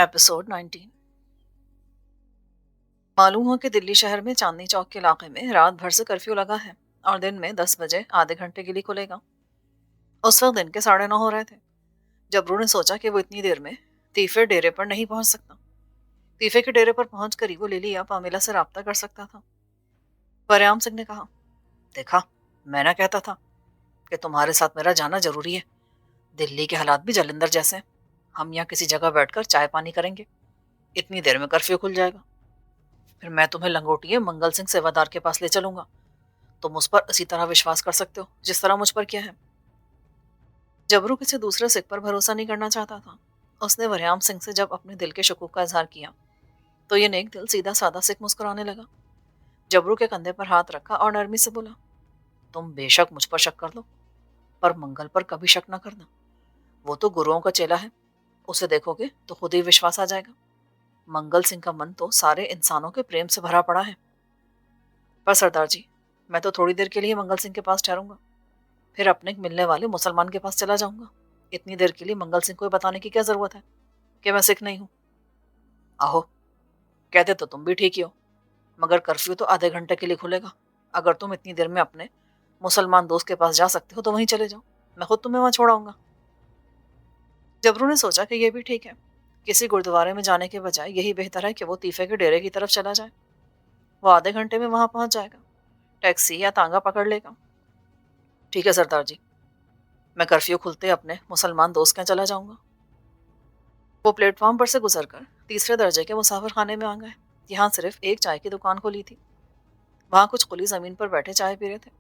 Episode 19। मालूम हो कि दिल्ली शहर में चांदनी चौक के इलाके में रात भर से कर्फ्यू लगा है और दिन में 10 बजे आधे घंटे के लिए खुलेगा। उस वक्त दिन के 9:30 हो रहे थे। जबरू ने सोचा कि वो इतनी देर में तीफे डेरे पर नहीं पहुंच सकता। तीफे के डेरे पर पहुंचकर ही वो लिली या पामिला से राब्ता कर सकता था। वरयाम सिंह ने कहा, देखा, मैं ना कहता था कि तुम्हारे साथ मेरा जाना जरूरी है। दिल्ली के हालात भी जलंधर जैसे हैं। हम यहाँ किसी जगह बैठकर चाय पानी करेंगे, इतनी देर में कर्फ्यू खुल जाएगा। फिर मैं तुम्हें लंगोटिए मंगल सिंह सेवादार के पास ले चलूंगा। तुम उस पर इसी तरह विश्वास कर सकते हो जिस तरह मुझ पर किया है। जबरू किसी दूसरे सिख पर भरोसा नहीं करना चाहता था। उसने वरयाम सिंह से जब अपने दिल के शकूक का इजहार किया तो ये नेक दिल सीधा साधा सिख मुस्कुराने लगा। जबरू के कंधे पर हाथ रखा और नरमी से बोला, तुम बेशक मुझ पर शक कर लो, पर मंगल पर कभी शक ना करना। वो तो गुरुओं का चेला है, उसे देखोगे तो खुद ही विश्वास आ जाएगा। मंगल सिंह का मन तो सारे इंसानों के प्रेम से भरा पड़ा है। पर सरदार जी, मैं तो थोड़ी देर के लिए मंगल सिंह के पास ठहरूंगा, फिर अपने मिलने वाले मुसलमान के पास चला जाऊंगा। इतनी देर के लिए मंगल सिंह को बताने की क्या जरूरत है कि मैं सिख नहीं हूं। आहो, कहते तो तुम भी ठीक ही हो, मगर कर्फ्यू तो आधे घंटे के लिए खुलेगा। अगर तुम इतनी देर में अपने मुसलमान दोस्त के पास जा सकते हो तो वहीं चले जाओ, मैं खुद तुम्हें वहां छोड़ाऊंगा। जबरू ने सोचा कि यह भी ठीक है। किसी गुरुद्वारे में जाने के बजाय यही बेहतर है कि वो तीफे के डेरे की तरफ चला जाए। वो आधे घंटे में वहां पहुंच जाएगा, टैक्सी या तांगा पकड़ लेगा। ठीक है सरदार जी, मैं कर्फ्यू खुलते अपने मुसलमान दोस्त के यहाँ चला जाऊंगा। वो प्लेटफॉर्म पर से गुजरकर तीसरे दर्जे के मुसाफिर खाने में आ गए। यहाँ सिर्फ एक चाय की दुकान खोली थी। वहां कुछ कुली जमीन पर बैठे चाय पी रहे थे।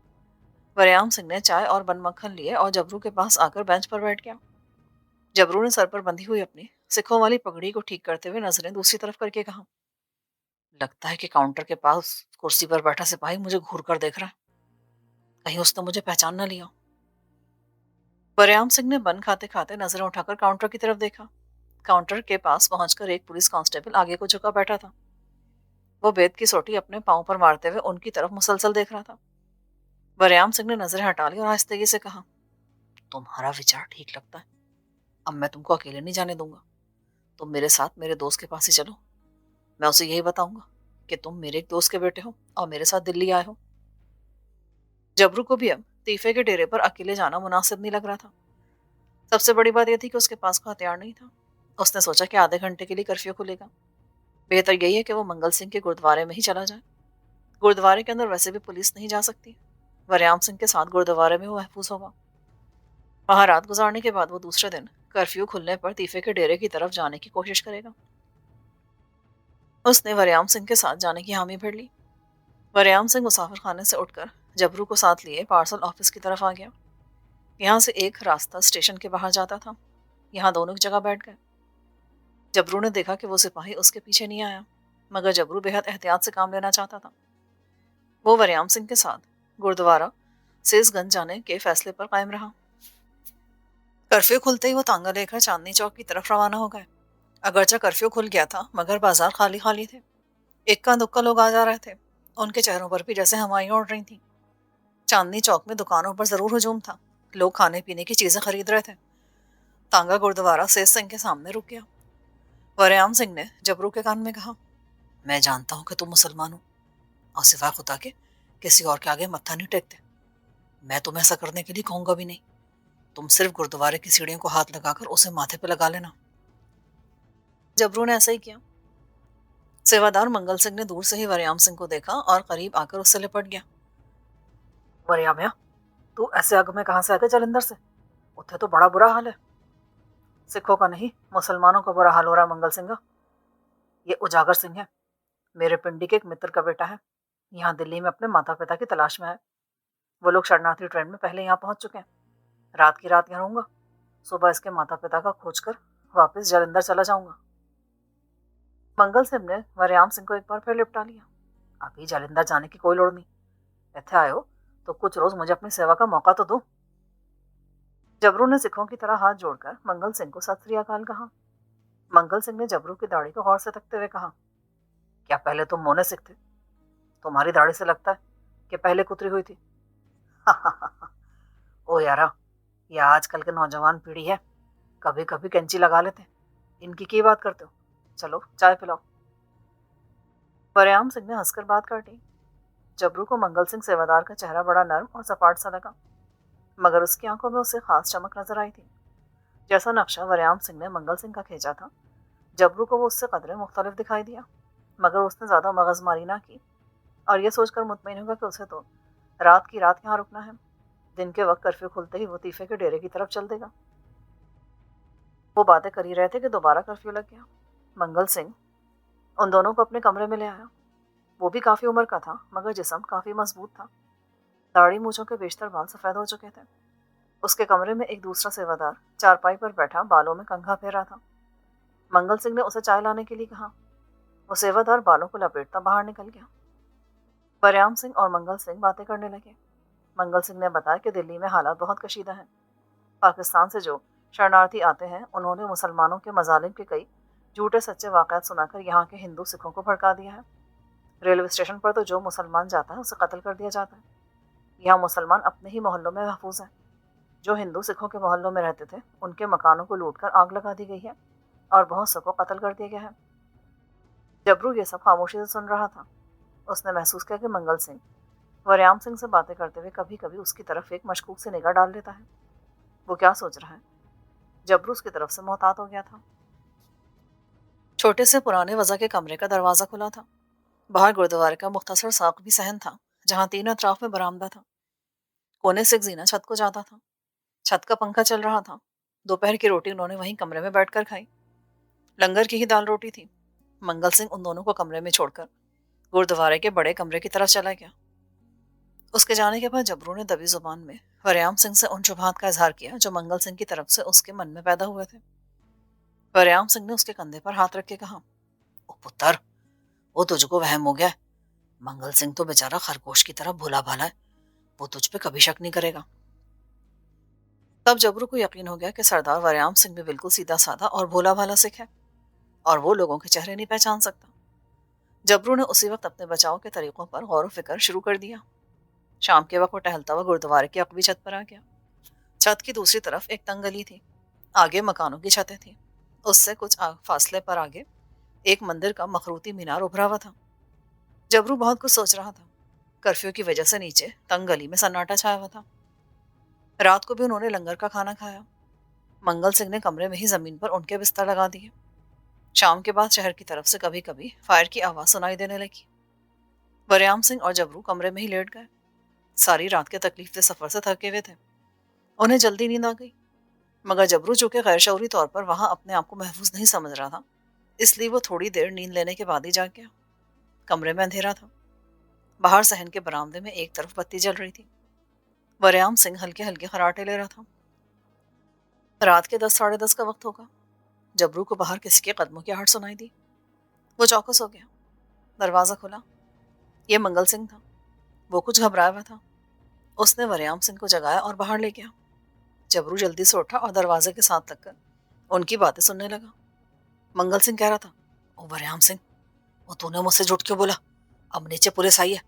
वरयाम सिंह ने चाय और बन मक्खन लिए और जबरू के पास आकर बेंच पर बैठ गया। जबरू ने सर पर बंधी हुई अपनी सिखों वाली पगड़ी को ठीक करते हुए नजरें दूसरी तरफ करके कहा, लगता है कि काउंटर के पास कुर्सी पर बैठा सिपाही मुझे घूर कर देख रहा है। कहीं उसने मुझे पहचान न लिया। वरयाम सिंह ने बन खाते खाते नजरें उठाकर काउंटर की तरफ देखा। काउंटर के पास पहुंचकर एक पुलिस कांस्टेबल आगे को झुका बैठा था। वो बेत की सोटी अपने पांव पर मारते हुए उनकी तरफ मुसलसल देख रहा था। वरयाम सिंह ने नजरें हटा ली और आहिस्तेगी से कहा, तुम्हारा विचार ठीक लगता है। अब मैं तुमको अकेले नहीं जाने दूंगा। तुम मेरे साथ मेरे दोस्त के पास ही चलो। मैं उसे यही बताऊंगा कि तुम मेरे एक दोस्त के बेटे हो और मेरे साथ दिल्ली आए हो। जबरू को भी अब तीफे के डेरे पर अकेले जाना मुनासिब नहीं लग रहा था। सबसे बड़ी बात यह थी कि उसके पास कोई हथियार नहीं था। उसने सोचा कि आधे घंटे के लिए कर्फ्यू खुलेगा, बेहतर यही है कि वो मंगल सिंह के गुरुद्वारे में ही चला जाए। गुरुद्वारे के अंदर वैसे भी पुलिस नहीं जा सकती। वरयाम सिंह के साथ गुरुद्वारे में वो महफूज होगा। वहां रात गुजारने के बाद वो दूसरे दिन कर्फ्यू खुलने पर तीफे के डेरे की तरफ जाने की कोशिश करेगा। उसने वरयाम सिंह के साथ जाने की हामी भर ली। वरयाम सिंह मुसाफिर खाने से उठकर जबरू को साथ लिए पार्सल ऑफिस की तरफ आ गया। यहाँ से एक रास्ता स्टेशन के बाहर जाता था। यहाँ दोनों एक जगह बैठ गए। जबरू ने देखा कि वो सिपाही उसके पीछे नहीं आया, मगर जबरू बेहद एहतियात से काम लेना चाहता था। वो वरयाम सिंह के साथ गुरुद्वारा सेसगंज जाने के फैसले पर कायम रहा। कर्फ्यू खुलते ही वो तांगा लेकर चांदनी चौक की तरफ रवाना हो गए। अगरचा कर्फ्यू खुल गया था मगर बाजार खाली खाली थे। इक्का दुक्का लोग आ जा रहे थे। उनके चेहरों पर भी जैसे हवाइयां उड़ रही थी। चांदनी चौक में दुकानों पर जरूर हुजूम था। लोग खाने पीने की चीजें खरीद रहे थे। तांगा गुरुद्वारा सेठ सिंह के सामने रुक गया। वरयाम सिंह ने जबरू के कान में कहा, मैं जानता हूं कि तुम मुसलमान हो और सिवा खुदा के किसी और के आगे मत्था नहीं टेकते। मैं तुम्हें ऐसा करने के लिए कहूंगा भी नहीं। तुम सिर्फ गुरुद्वारे की सीढ़ियों को हाथ लगाकर उसे माथे पे लगा लेना। जबरू ने ऐसा ही किया। सेवादार मंगल सिंह ने दूर से ही वरयाम सिंह को देखा और करीब आकर उससे लिपट गया। वरयाम, तू ऐसे आग में कहां से आ गया जलंधर से? उत्थे तो बड़ा बुरा हाल है। सिखों का नहीं, मुसलमानों का बुरा हाल हो रहा है मंगल सिंह। ये उजागर सिंह है, मेरे पिंडी के एक मित्र का बेटा है। यहाँ दिल्ली में अपने माता पिता की तलाश में है। वो लोग शरणार्थी ट्रेन में पहले यहाँ पहुंच चुके हैं। रात की रात यहाँ रहूंगा, सुबह इसके माता पिता का खोज कर वापस जलंधर चला जाऊंगा। मंगल सिंह ने वरयाम सिंह को एक बार फिर लिपटा लिया। अभी जलंधर जाने की कोई लोड़ नहीं। इत्थे आए हो तो कुछ रोज मुझे अपनी सेवा का मौका तो दो। जबरू ने सिखों की तरह हाथ जोड़कर मंगल सिंह को सत श्री अकाल कहा। मंगल सिंह ने जबरू की दाढ़ी को गौर से तकते हुए कहा, क्या पहले तुम मोने सिख थे? तुम्हारी दाढ़ी से लगता है कि पहले कुतरी हुई थी। ओ यारा, यह आजकल के नौजवान पीढ़ी है, कभी कभी कैंची लगा लेते। इनकी की बात करते हो? चलो चाय पिलाओ। वरयाम सिंह ने हंसकर बात काटी। जबरू को मंगल सिंह सेवादार का चेहरा बड़ा नर्म और सपाट सा लगा, मगर उसकी आंखों में उसे खास चमक नजर आई थी। जैसा नक्शा वरयाम सिंह ने मंगल सिंह का खींचा था, जबरू को वो उससे कदरे मुख्तलिफ दिखाई दिया, मगर उसने ज्यादा मगजमारी ना की और यह सोचकर मुतमईन होगा कि उसे तो रात की रात यहाँ रुकना है। दिन के वक्त कर्फ्यू खुलते ही वो तीफे के डेरे की तरफ चल देगा। वो बातें कर ही रहे थे कि दोबारा कर्फ्यू लग गया। मंगल सिंह उन दोनों को अपने कमरे में ले आया। वो भी काफी उम्र का था, मगर जिस्म काफी मजबूत था। दाढ़ी मूंछों के बेशतर बाल सफेद हो चुके थे। उसके कमरे में एक दूसरा सेवादार चारपाई पर बैठा बालों में कंघा फेरा था। मंगल सिंह ने उसे चाय लाने के लिए कहा। वो सेवादार बालों को लपेटता बाहर निकल गया। वरयाम सिंह और मंगल सिंह बातें करने लगे। मंगल सिंह ने बताया कि दिल्ली में हालात बहुत कशीदा हैं। पाकिस्तान से जो शरणार्थी आते हैं, उन्होंने मुसलमानों के मजालिम के कई झूठे सच्चे वाक़यात सुनाकर यहाँ के हिंदू सिखों को भड़का दिया है। रेलवे स्टेशन पर तो जो मुसलमान जाता है उसे कत्ल कर दिया जाता है। यहाँ मुसलमान अपने ही मोहल्लों में महफूज हैं। जो हिंदू सिखों के मोहल्लों में रहते थे, उनके मकानों को लूट कर आग लगा दी गई है और बहुत से को कत्ल कर दिया गया है। जबरू ये सब खामोशी से सुन रहा था। उसने महसूस किया कि मंगल सिंह वरयाम सिंह से बातें करते हुए कभी कभी उसकी तरफ एक मशकूक से निगाह डाल लेता है। वो क्या सोच रहा है? जबरू उसकी तरफ से मोहतात हो गया था। छोटे से पुराने वज़ा के कमरे का दरवाज़ा खुला था। बाहर गुरुद्वारे का मुख्तसर साक़ भी सहन था, जहाँ तीन अतराफ में बरामदा था। कोने से एक जीना छत को जाता था। छत का पंखा चल रहा था। दोपहर की रोटी उन्होंने वहीं कमरे में बैठकर खाई। लंगर की ही दाल रोटी थी। मंगल सिंह उन दोनों को कमरे में छोड़कर गुरुद्वारे के बड़े कमरे की तरफ चला गया। उसके जाने के बाद जबरू ने दबी जुबान में वरयाम सिंह से उन शुबहात का इजहार किया जो मंगल सिंह की तरफ से उसके मन में पैदा हुए थे। वरयाम सिंह ने उसके कंधे पर हाथ रख के कहा, ओ पुत्र, वो तुझको वहम हो गया है। मंगल सिंह तो बेचारा खरगोश की तरह भोला भाला है, वो तुझ पे कभी शक नहीं करेगा। तब जबरू को यकीन हो गया कि सरदार वरयाम सिंह भी बिल्कुल सीधा साधा और भोला भाला सिख है और वो लोगों के चेहरे नहीं पहचान सकता। जबरू ने उसी वक्त अपने बचाव के तरीकों पर गौर फिक्र शुरू कर दिया। शाम के वक्त वो टहलता हुआ गुरुद्वारे की अकबी छत पर आ गया। छत की दूसरी तरफ एक तंग गली थी। आगे मकानों की छतें थीं। उससे कुछ फासले पर आगे एक मंदिर का मखरूती मीनार उभरा हुआ था। जबरू बहुत कुछ सोच रहा था। कर्फ्यू की वजह से नीचे तंग गली में सन्नाटा छाया हुआ था। रात को भी उन्होंने लंगर का खाना खाया। मंगल सिंह ने कमरे में ही जमीन पर उनके बिस्तर लगा दिए। शाम के बाद शहर की तरफ से कभी कभी फायर की आवाज सुनाई देने लगी। वरयाम सिंह और जबरू कमरे में ही लेट गए। सारी रात के तकलीफ से सफर से थके हुए थे। उन्हें जल्दी नींद आ गई, मगर जबरू चूंकि गैर शऊरी तौर पर वहां अपने आप को महफूज नहीं समझ रहा था, इसलिए वो थोड़ी देर नींद लेने के बाद ही जाग गया। कमरे में अंधेरा था। बाहर सहन के बरामदे में एक तरफ बत्ती जल रही थी। वरयाम सिंह हल्के हल्के खराटे ले रहा था। रात के 10 साढ़े 10 का वक्त होगा। जबरू को बाहर किसी के कदमों की आहट सुनाई दी। वो चौकस हो गया। दरवाजा खुला। ये मंगल सिंह था। वो कुछ घबराया हुआ था। उसने वरयाम सिंह को जगाया और बाहर ले गया। जबरू जल्दी से उठा और दरवाजे के साथ लगकर उनकी बातें सुनने लगा। मंगल सिंह कह रहा था, ओ वरयाम सिंह, वो तूने मुझसे झूठ क्यों बोला? अब नीचे पुलिस आई है।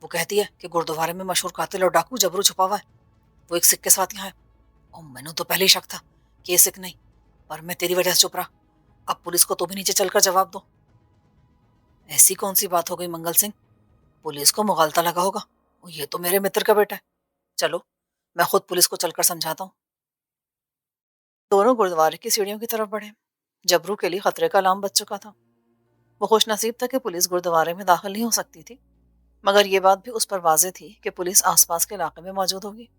वो कहती है कि गुरुद्वारे में मशहूर कातिल और डाकू जबरू छुपा हुआ है। वो एक सिख के साथ यहाँ है। और मैंने तो पहले ही शक था कि ये सिख नहीं, पर मैं तेरी वजह से चुप रहा। अब पुलिस को तो भी नीचे चलकर जवाब दो। ऐसी कौन सी बात हो गई मंगल सिंह? पुलिस को मुगालता लगा होगा। ये तो मेरे मित्र का बेटा है। चलो, मैं खुद पुलिस को चलकर समझाता हूँ। दोनों गुरुद्वारे की सीढ़ियों की तरफ बढ़े। जबरू के लिए खतरे का अलार्म बज चुका था। वो खुशनसीब था कि पुलिस गुरुद्वारे में दाखिल नहीं हो सकती थी, मगर ये बात भी उस पर वाज़ेह थी कि पुलिस आसपास के इलाके में मौजूद होगी।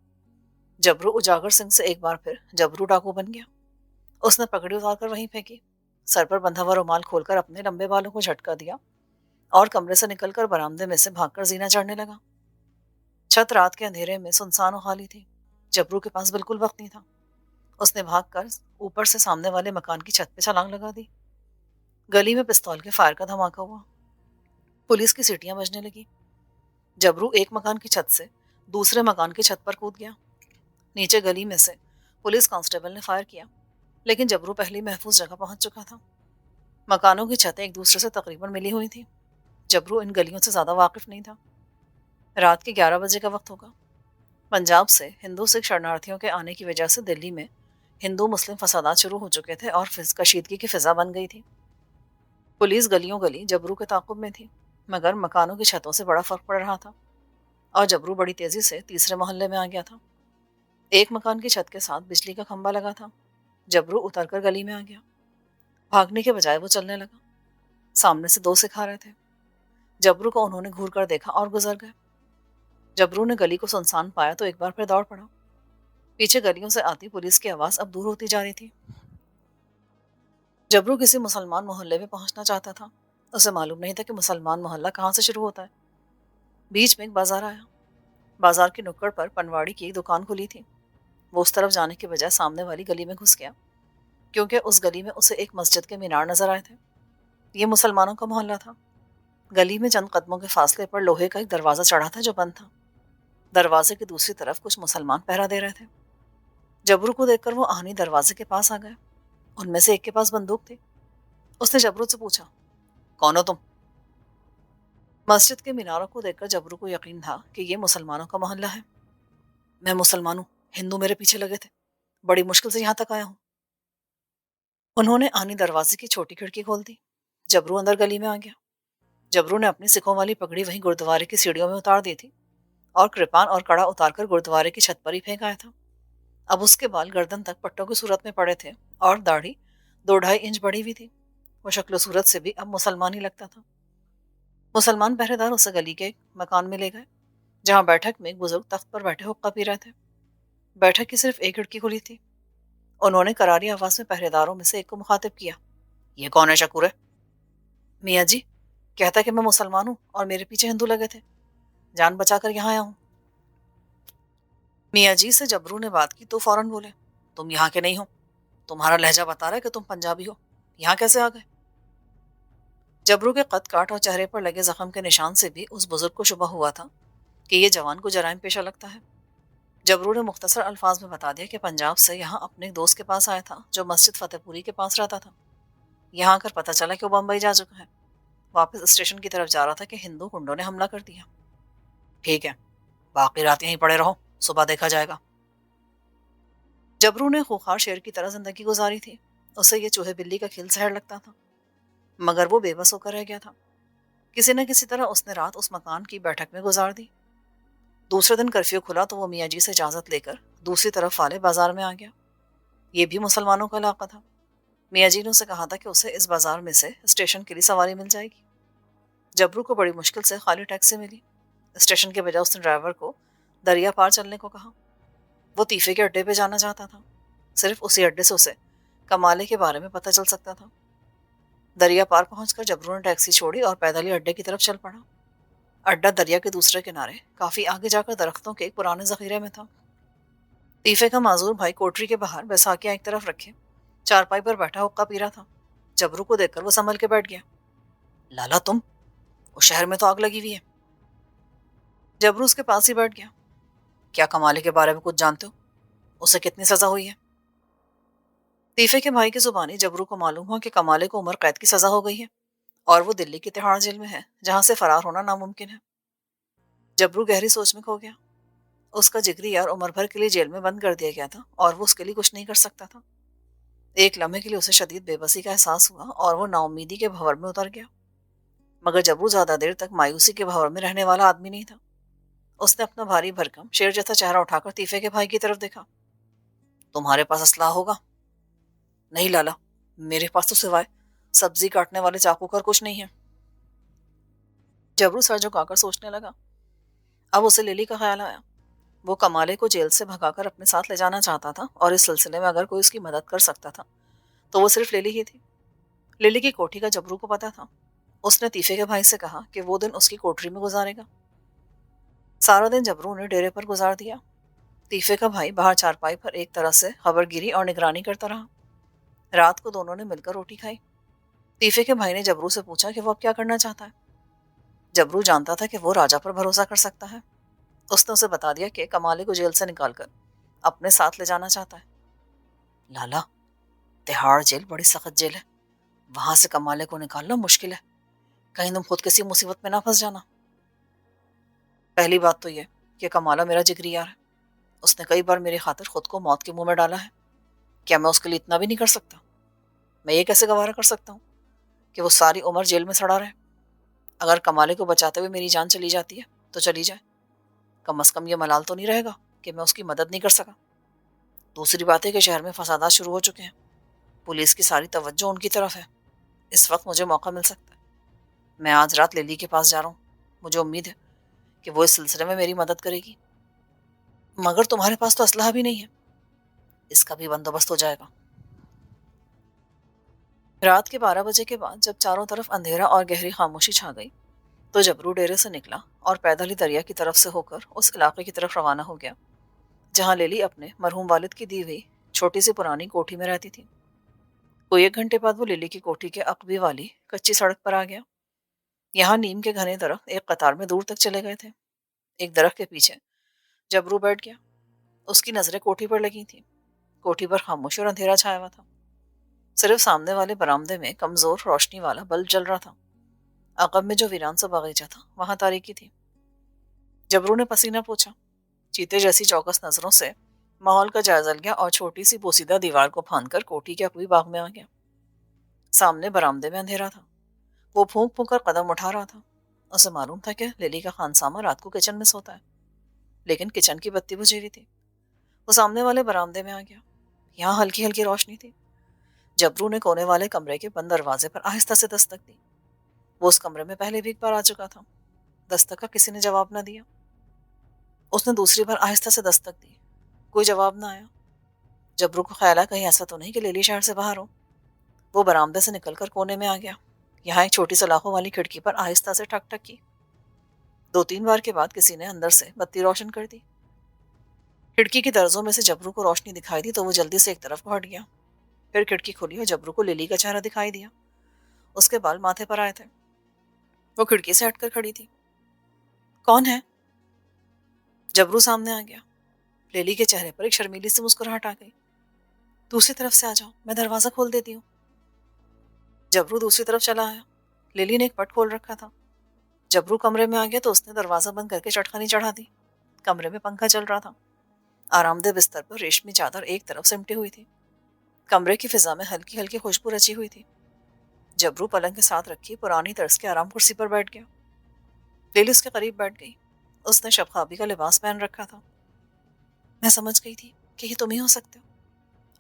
जबरू उजागर सिंह से एक बार फिर जबरू डाकू बन गया। उसने पगड़ी उतारकर वहीं फेंकी। सर पर बंधा हुआ रुमाल खोलकर अपने लंबे बालों को झटका दिया और कमरे से निकलकर बरामदे में से भागकर जीना चढ़ने लगा। छत रात के अंधेरे में सुनसान और खाली थी। जबरू के पास बिल्कुल वक्त नहीं था। उसने भागकर ऊपर से सामने वाले मकान की छत पे छलांग लगा दी। गली में पिस्तौल के फायर का धमाका हुआ। पुलिस की सीटियां बजने लगी। जबरू एक मकान की छत से दूसरे मकान की छत पर कूद गया। नीचे गली में से पुलिस कांस्टेबल ने फायर किया, लेकिन जबरू पहले महफूज जगह पहुंच चुका था। मकानों की छतें एक दूसरे से तकरीबन मिली हुई थी। जबरू इन गलियों से ज्यादा वाकिफ नहीं था। रात के 11 बजे का वक्त होगा। पंजाब से हिंदू सिख शरणार्थियों के आने की वजह से दिल्ली में हिंदू मुस्लिम फसादात शुरू हो चुके थे और कशीदगी की फिजा बन गई थी। पुलिस गलियों गली जबरू के ताकुब में थी, मगर मकानों की छतों से बड़ा फर्क पड़ रहा था और जबरू बड़ी तेजी से तीसरे मोहल्ले में आ गया था। एक मकान की छत के साथ बिजली का खंबा लगा था। जबरू उतरकर गली में आ गया। भागने के बजाय वो चलने लगा। सामने से दो सिखा रहे थे। जबरू को उन्होंने घूर कर देखा और गुजर गए। जबरू ने गली को सुनसान पाया तो एक बार फिर दौड़ पड़ा। पीछे गलियों से आती पुलिस की आवाज अब दूर होती जा रही थी। जबरू किसी मुसलमान मोहल्ले में पहुंचना चाहता था। उसे मालूम नहीं था कि मुसलमान मोहल्ला कहाँ से शुरू होता है। बीच में एक बाजार आया। बाजार की नुक्कड़ पर पनवाड़ी की एक दुकान खुली थी। वो उस तरफ जाने के बजाय सामने वाली गली में घुस गया, क्योंकि उस गली में उसे एक मस्जिद के मीनार नजर आए थे। ये मुसलमानों का मोहल्ला था। गली में चंद कदमों के फासले पर लोहे का एक दरवाजा चढ़ा था जो बंद था। दरवाजे की दूसरी तरफ कुछ मुसलमान पहरा दे रहे थे। जबरू को देखकर वो आनी दरवाजे के पास आ गए। उनमें से एक के पास बंदूक थी। उसने जबरू से पूछा, कौन हो तुम? मस्जिद के मीनारों को देखकर जबरू को यकीन था कि ये मुसलमानों का मोहल्ला है। मैं मुसलमान हूँ, हिंदू मेरे पीछे लगे थे, बड़ी मुश्किल से यहाँ तक आया हूँ। उन्होंने आनी दरवाजे की छोटी खिड़की खोल दी। जबरू अंदर गली में आ गया। जबरू ने अपनी सिखों वाली पगड़ी वहीं गुरुद्वारे की सीढ़ियों में उतार दी थी और कृपान और कड़ा उतारकर गुरुद्वारे की छत पर ही फेंक आया था। अब उसके बाल गर्दन तक पट्टों की सूरत में पड़े थे और दाढ़ी 2-2.5 इंच बढ़ी हुई थी। वो शक्ल सूरत से भी अब मुसलमान ही लगता था। मुसलमान पहरेदार उसे गली के एक मकान में ले गए, जहाँ बैठक में एक बुजुर्ग तख्त पर बैठे हुक्का पी रहे थे। बैठक की सिर्फ एक खिड़की खुली थी। उन्होंने करारी आवाज में पहरेदारों में से एक को मुखातिब किया, ये कौन है शकूर है? मियाँ जी, कहता कि मैं मुसलमान हूँ और मेरे पीछे हिंदू लगे थे, जान बचाकर यहाँ आया हूँ। मियाँ जी से जबरू ने बात की तो फौरन बोले, तुम यहाँ के नहीं हो, तुम्हारा लहजा बता रहा है कि तुम पंजाबी हो, यहाँ कैसे आ गए? जबरू के कद काट और चेहरे पर लगे जख्म के निशान से भी उस बुजुर्ग को शुबा हुआ था कि ये जवान को जराइम पेशा लगता है। जबरू ने मुख्तसर अल्फाज में बता दिया कि पंजाब से यहाँ अपने एक दोस्त के पास आया था जो मस्जिद फतेहपुरी के पास रहता था। यहाँ आकर पता चला कि वो बम्बई जा चुका है। वापस स्टेशन की तरफ जा रहा था कि हिंदू गुंडों ने हमला कर दिया। ठीक है, बाकी रात यहीं पड़े रहो, सुबह देखा जाएगा। जबरू ने खूंखार शेर की तरह जिंदगी गुजारी थी। उसे ये चूहे बिल्ली का खेल सहर लगता था, मगर वो बेबस होकर रह गया था। किसी न किसी तरह उसने रात उस मकान की बैठक में गुजार दी। दूसरे दिन कर्फ्यू खुला तो वो मियाँ जी से इजाजत लेकर दूसरी तरफ वाले बाजार में आ गया। ये भी मुसलमानों का इलाका था। मियाँ जी ने उसे कहा था कि उसे इस बाजार में से स्टेशन के लिए सवारी मिल जाएगी। जबरू को बड़ी मुश्किल से खाली टैक्सी मिली। स्टेशन के बजाय उसने ड्राइवर को दरिया पार चलने को कहा। वो तीफे के अड्डे पे जाना चाहता था। सिर्फ उसी अड्डे से उसे कमाले के बारे में पता चल सकता था। दरिया पार पहुंचकर जबरू ने टैक्सी छोड़ी और पैदल ही अड्डे की तरफ चल पड़ा। अड्डा दरिया के दूसरे किनारे काफी आगे जाकर दरख्तों के एक पुराने जखीरे में था। तीफे का माजूर भाई कोठरी के बाहर बैसाखियां एक तरफ रखे चारपाई पर बैठा हुक्का पी रहा था। जबरू को देखकर वो संभल के बैठ गया। लाला तुम, उस शहर में तो आग लगी हुई है। जबरू उसके पास ही बैठ गया। क्या कमाले के बारे में कुछ जानते हो? उसे कितनी सजा हुई है? तीफे के भाई की जुबानी जबरू को मालूम हुआ कि कमाले को उम्र कैद की सजा हो गई है और वो दिल्ली की तिहाड़ जेल में है, जहां से फरार होना नामुमकिन है। जबरू गहरी सोच में खो गया। उसका जिगरी यार उम्र भर के लिए जेल में बंद कर दिया गया था और वो उसके लिए कुछ नहीं कर सकता था। एक लम्हे के लिए उसे शदीद बेबसी का एहसास हुआ और वो नाउमीदी के भंवर में उतर गया। मगर जबरू ज्यादा देर तक मायूसी के भंवर में रहने वाला आदमी नहीं था। उसने अपना भारी भरकम शेर जैसा चेहरा उठाकर तीफे के भाई की तरफ देखा। तुम्हारे पास असलाह होगा? नहीं लाला, मेरे पास तो सिवाय सब्जी काटने वाले चाकू का कुछ नहीं है। जबरू सर झुकाकर सोचने लगा। अब उसे लिली का ख्याल आया। वो कमाले को जेल से भगाकर अपने साथ ले जाना चाहता था और इस सिलसिले में अगर कोई उसकी मदद कर सकता था तो वो सिर्फ लिली ही थी। लिली की कोठी का जबरू को पता था। उसने तीफे के भाई से कहा कि वो दिन उसकी कोठरी में गुजारेगा। सारा दिन जबरू ने डेरे पर गुजार दिया। तीफे का भाई बाहर चारपाई पर एक तरह से खबरगिरी और निगरानी करता रहा। रात को दोनों ने मिलकर रोटी खाई। तीफे के भाई ने जबरू से पूछा कि वो अब क्या करना चाहता है। जबरू जानता था कि वो राजा पर भरोसा कर सकता है। उसने उसे बता दिया कि कमाले को जेल से निकालकर अपने साथ ले जाना चाहता है। लाला, तिहाड़ जेल बड़ी सख्त जेल है, वहां से कमाले को निकालना मुश्किल है। कहीं तुम खुद किसी मुसीबत में ना फंस जाना। पहली बात तो यह कि कमाला मेरा जिगरी यार है। उसने कई बार मेरी खातिर खुद को मौत के मुंह में डाला है। क्या मैं उसके लिए इतना भी नहीं कर सकता? मैं ये कैसे गवारा कर सकता हूँ کہ وہ ساری عمر جیل میں سڑا رہے؟ اگر کمالے کو بچاتے ہوئے میری جان چلی جاتی ہے تو چلی جائے، کم از کم یہ ملال تو نہیں رہے گا کہ میں اس کی مدد نہیں کر سکا۔ دوسری بات ہے کہ شہر میں فسادات شروع ہو چکے ہیں، پولیس کی ساری توجہ ان کی طرف ہے۔ اس وقت مجھے موقع مل سکتا ہے، میں آج رات لیلی کے پاس جا رہا ہوں، مجھے امید ہے کہ وہ اس سلسلے میں میری مدد کرے گی، مگر تمہارے پاس تو اسلحہ بھی نہیں ہے، اس کا بھی بندوبست ہو جائے گا۔ رات کے 12 بجے کے بعد جب چاروں طرف اندھیرا اور گہری خاموشی چھا گئی تو جبرو ڈیرے سے نکلا اور پیدل ہی دریا کی طرف سے ہو کر اس علاقے کی طرف روانہ ہو گیا جہاں لیلی اپنے مرحوم والد کی دی ہوئی چھوٹی سی پرانی کوٹھی میں رہتی تھی۔ کوئی 1 گھنٹے بعد وہ لیلی کی کوٹھی کے عقبی والی کچی سڑک پر آ گیا۔ یہاں نیم کے گھنے درخت ایک قطار میں دور تک چلے گئے تھے۔ ایک درخت کے پیچھے جبرو بیٹھ گیا، اس کی نظریں کوٹھی پر لگی تھیں۔ کوٹھی پر خاموشی اور اندھیرا چھایا ہوا تھا، صرف سامنے والے برآمدے میں کمزور روشنی والا بلب جل رہا تھا۔ عقب میں جو ویران سا باغیچہ تھا وہاں تاریکی تھی۔ جبرو نے پسینہ پوچھا، چیتے جیسی چوکس نظروں سے ماحول کا جائزہ لیا اور چھوٹی سی بوسیدہ دیوار کو پھاند کر کوٹھی کے عقبی باغ میں آ گیا۔ سامنے برآمدے میں اندھیرا تھا، وہ پھونک پھونک کر قدم اٹھا رہا تھا۔ اسے معلوم تھا کہ لیلی کا خانسامہ رات کو کچن میں سوتا ہے، لیکن کچن کی بتی بجھی ہوئی تھی۔ وہ سامنے والے برآمدے میں آ گیا، یہاں ہلکی ہلکی روشنی تھی۔ جبرو نے کونے والے کمرے کے بند دروازے پر آہستہ سے دستک دی۔ وہ اس کمرے میں پہلے بھی ایک بار آ چکا تھا، دستک کا کسی نے جواب نہ دیا۔ اس نے دوسری بار آہستہ سے دستک دی، کوئی جواب نہ آیا۔ جبرو کو خیال آیا کہیں ایسا تو نہیں کہ لیلی شہر سے باہر ہو۔ وہ برآمدے سے نکل کر کونے میں آ گیا، یہاں ایک چھوٹی سلاخوں والی کھڑکی پر آہستہ سے ٹھک ٹھک کی۔ 2-3 بار کے بعد کسی نے اندر سے بتی روشن کر دی۔ کھڑکی کی درزوں میں سے جبرو کو روشنی دکھائی دی تو وہ جلدی سے ایک طرف کو ہٹ گیا۔ پھر کھڑکی کھلی اور جبرو کو لیلی کا چہرہ دکھائی دیا، اس کے بال ماتھے پر آئے تھے۔ وہ کھڑکی سے ہٹ کر کھڑی تھی۔ کون ہے؟ جبرو سامنے آ گیا۔ لیلی کے چہرے پر ایک شرمیلی سی مسکراہٹ آ گئی۔ دوسری طرف سے آ جاؤ، میں دروازہ کھول دیتی ہوں۔ جبرو دوسری طرف چلا آیا۔ لیلی نے ایک پٹ کھول رکھا تھا۔ جبرو کمرے میں آ گیا تو اس نے دروازہ بند کر کے چٹخنی چڑھا دی۔ کمرے میں پنکھا چل رہا تھا، آرام دہ بستر پر ریشمی چادر ایک طرف سمٹی ہوئی تھی۔ کمرے کی فضا میں ہلکی ہلکی خوشبو رچی ہوئی تھی۔ جبرو پلنگ کے ساتھ رکھی پرانی طرز کے آرام کرسی پر بیٹھ گیا۔ لیلی اس کے قریب بیٹھ گئی۔ اس نے شب خوابی کا لباس پہن رکھا تھا۔ میں سمجھ گئی تھی کہ یہ تم ہی ہو سکتے ہو۔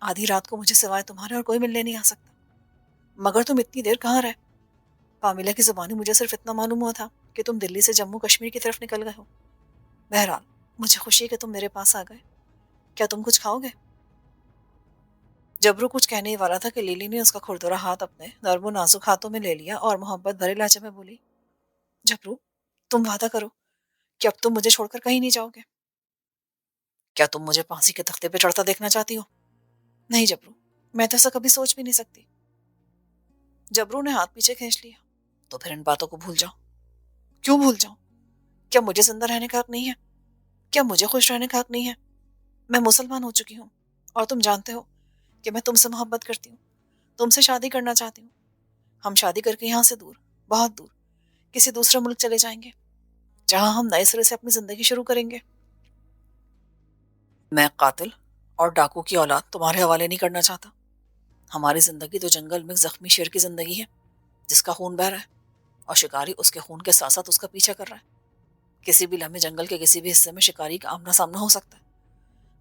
آدھی رات کو مجھے سوائے تمہارے اور کوئی ملنے نہیں آ سکتا، مگر تم اتنی دیر کہاں رہے؟ پامیلا کی زبانی مجھے صرف اتنا معلوم ہوا تھا کہ تم دلی سے جموں کشمیر کی طرف نکل گئے ہو۔ بہرحال مجھے خوشی ہے کہ تم میرے پاس آ گئے۔ کیا تم کچھ کھاؤ گے؟ جبرو کچھ کہنے ہی والا تھا کہ لیلی نے اس کا کھردرا ہاتھ اپنے نرم و نازک ہاتھوں میں لے لیا اور محبت بھرے لہجے میں بولی، جبرو تم وعدہ کرو کہ اب تم مجھے چھوڑ کر کہیں نہیں جاؤ گے۔ کیا تم مجھے پھانسی کے تختے پہ چڑھتا دیکھنا چاہتی ہو؟ نہیں جبرو، میں تو ایسا کبھی سوچ بھی نہیں سکتی۔ جبرو نے ہاتھ پیچھے کھینچ لیا۔ تو پھر ان باتوں کو بھول جاؤ۔ کیوں بھول جاؤں؟ کیا مجھے زندہ رہنے کا حق نہیں ہے؟ کیا مجھے خوش رہنے کا حق نہیں ہے؟ میں مسلمان ہو چکی ہوں اور تم جانتے ہو کہ میں تم سے محبت کرتی ہوں، تم سے شادی کرنا چاہتی ہوں۔ ہم شادی کر کے یہاں سے دور، بہت دور، کسی دوسرے ملک چلے جائیں گے جہاں ہم نئے سرے سے اپنی زندگی شروع کریں گے۔ میں قاتل اور ڈاکو کی اولاد تمہارے حوالے نہیں کرنا چاہتا۔ ہماری زندگی تو جنگل میں زخمی شیر کی زندگی ہے جس کا خون بہہ رہا ہے اور شکاری اس کے خون کے ساتھ ساتھ اس کا پیچھا کر رہا ہے۔ کسی بھی لمحے جنگل کے کسی بھی حصے میں شکاری کا آمنا سامنا ہو سکتا ہے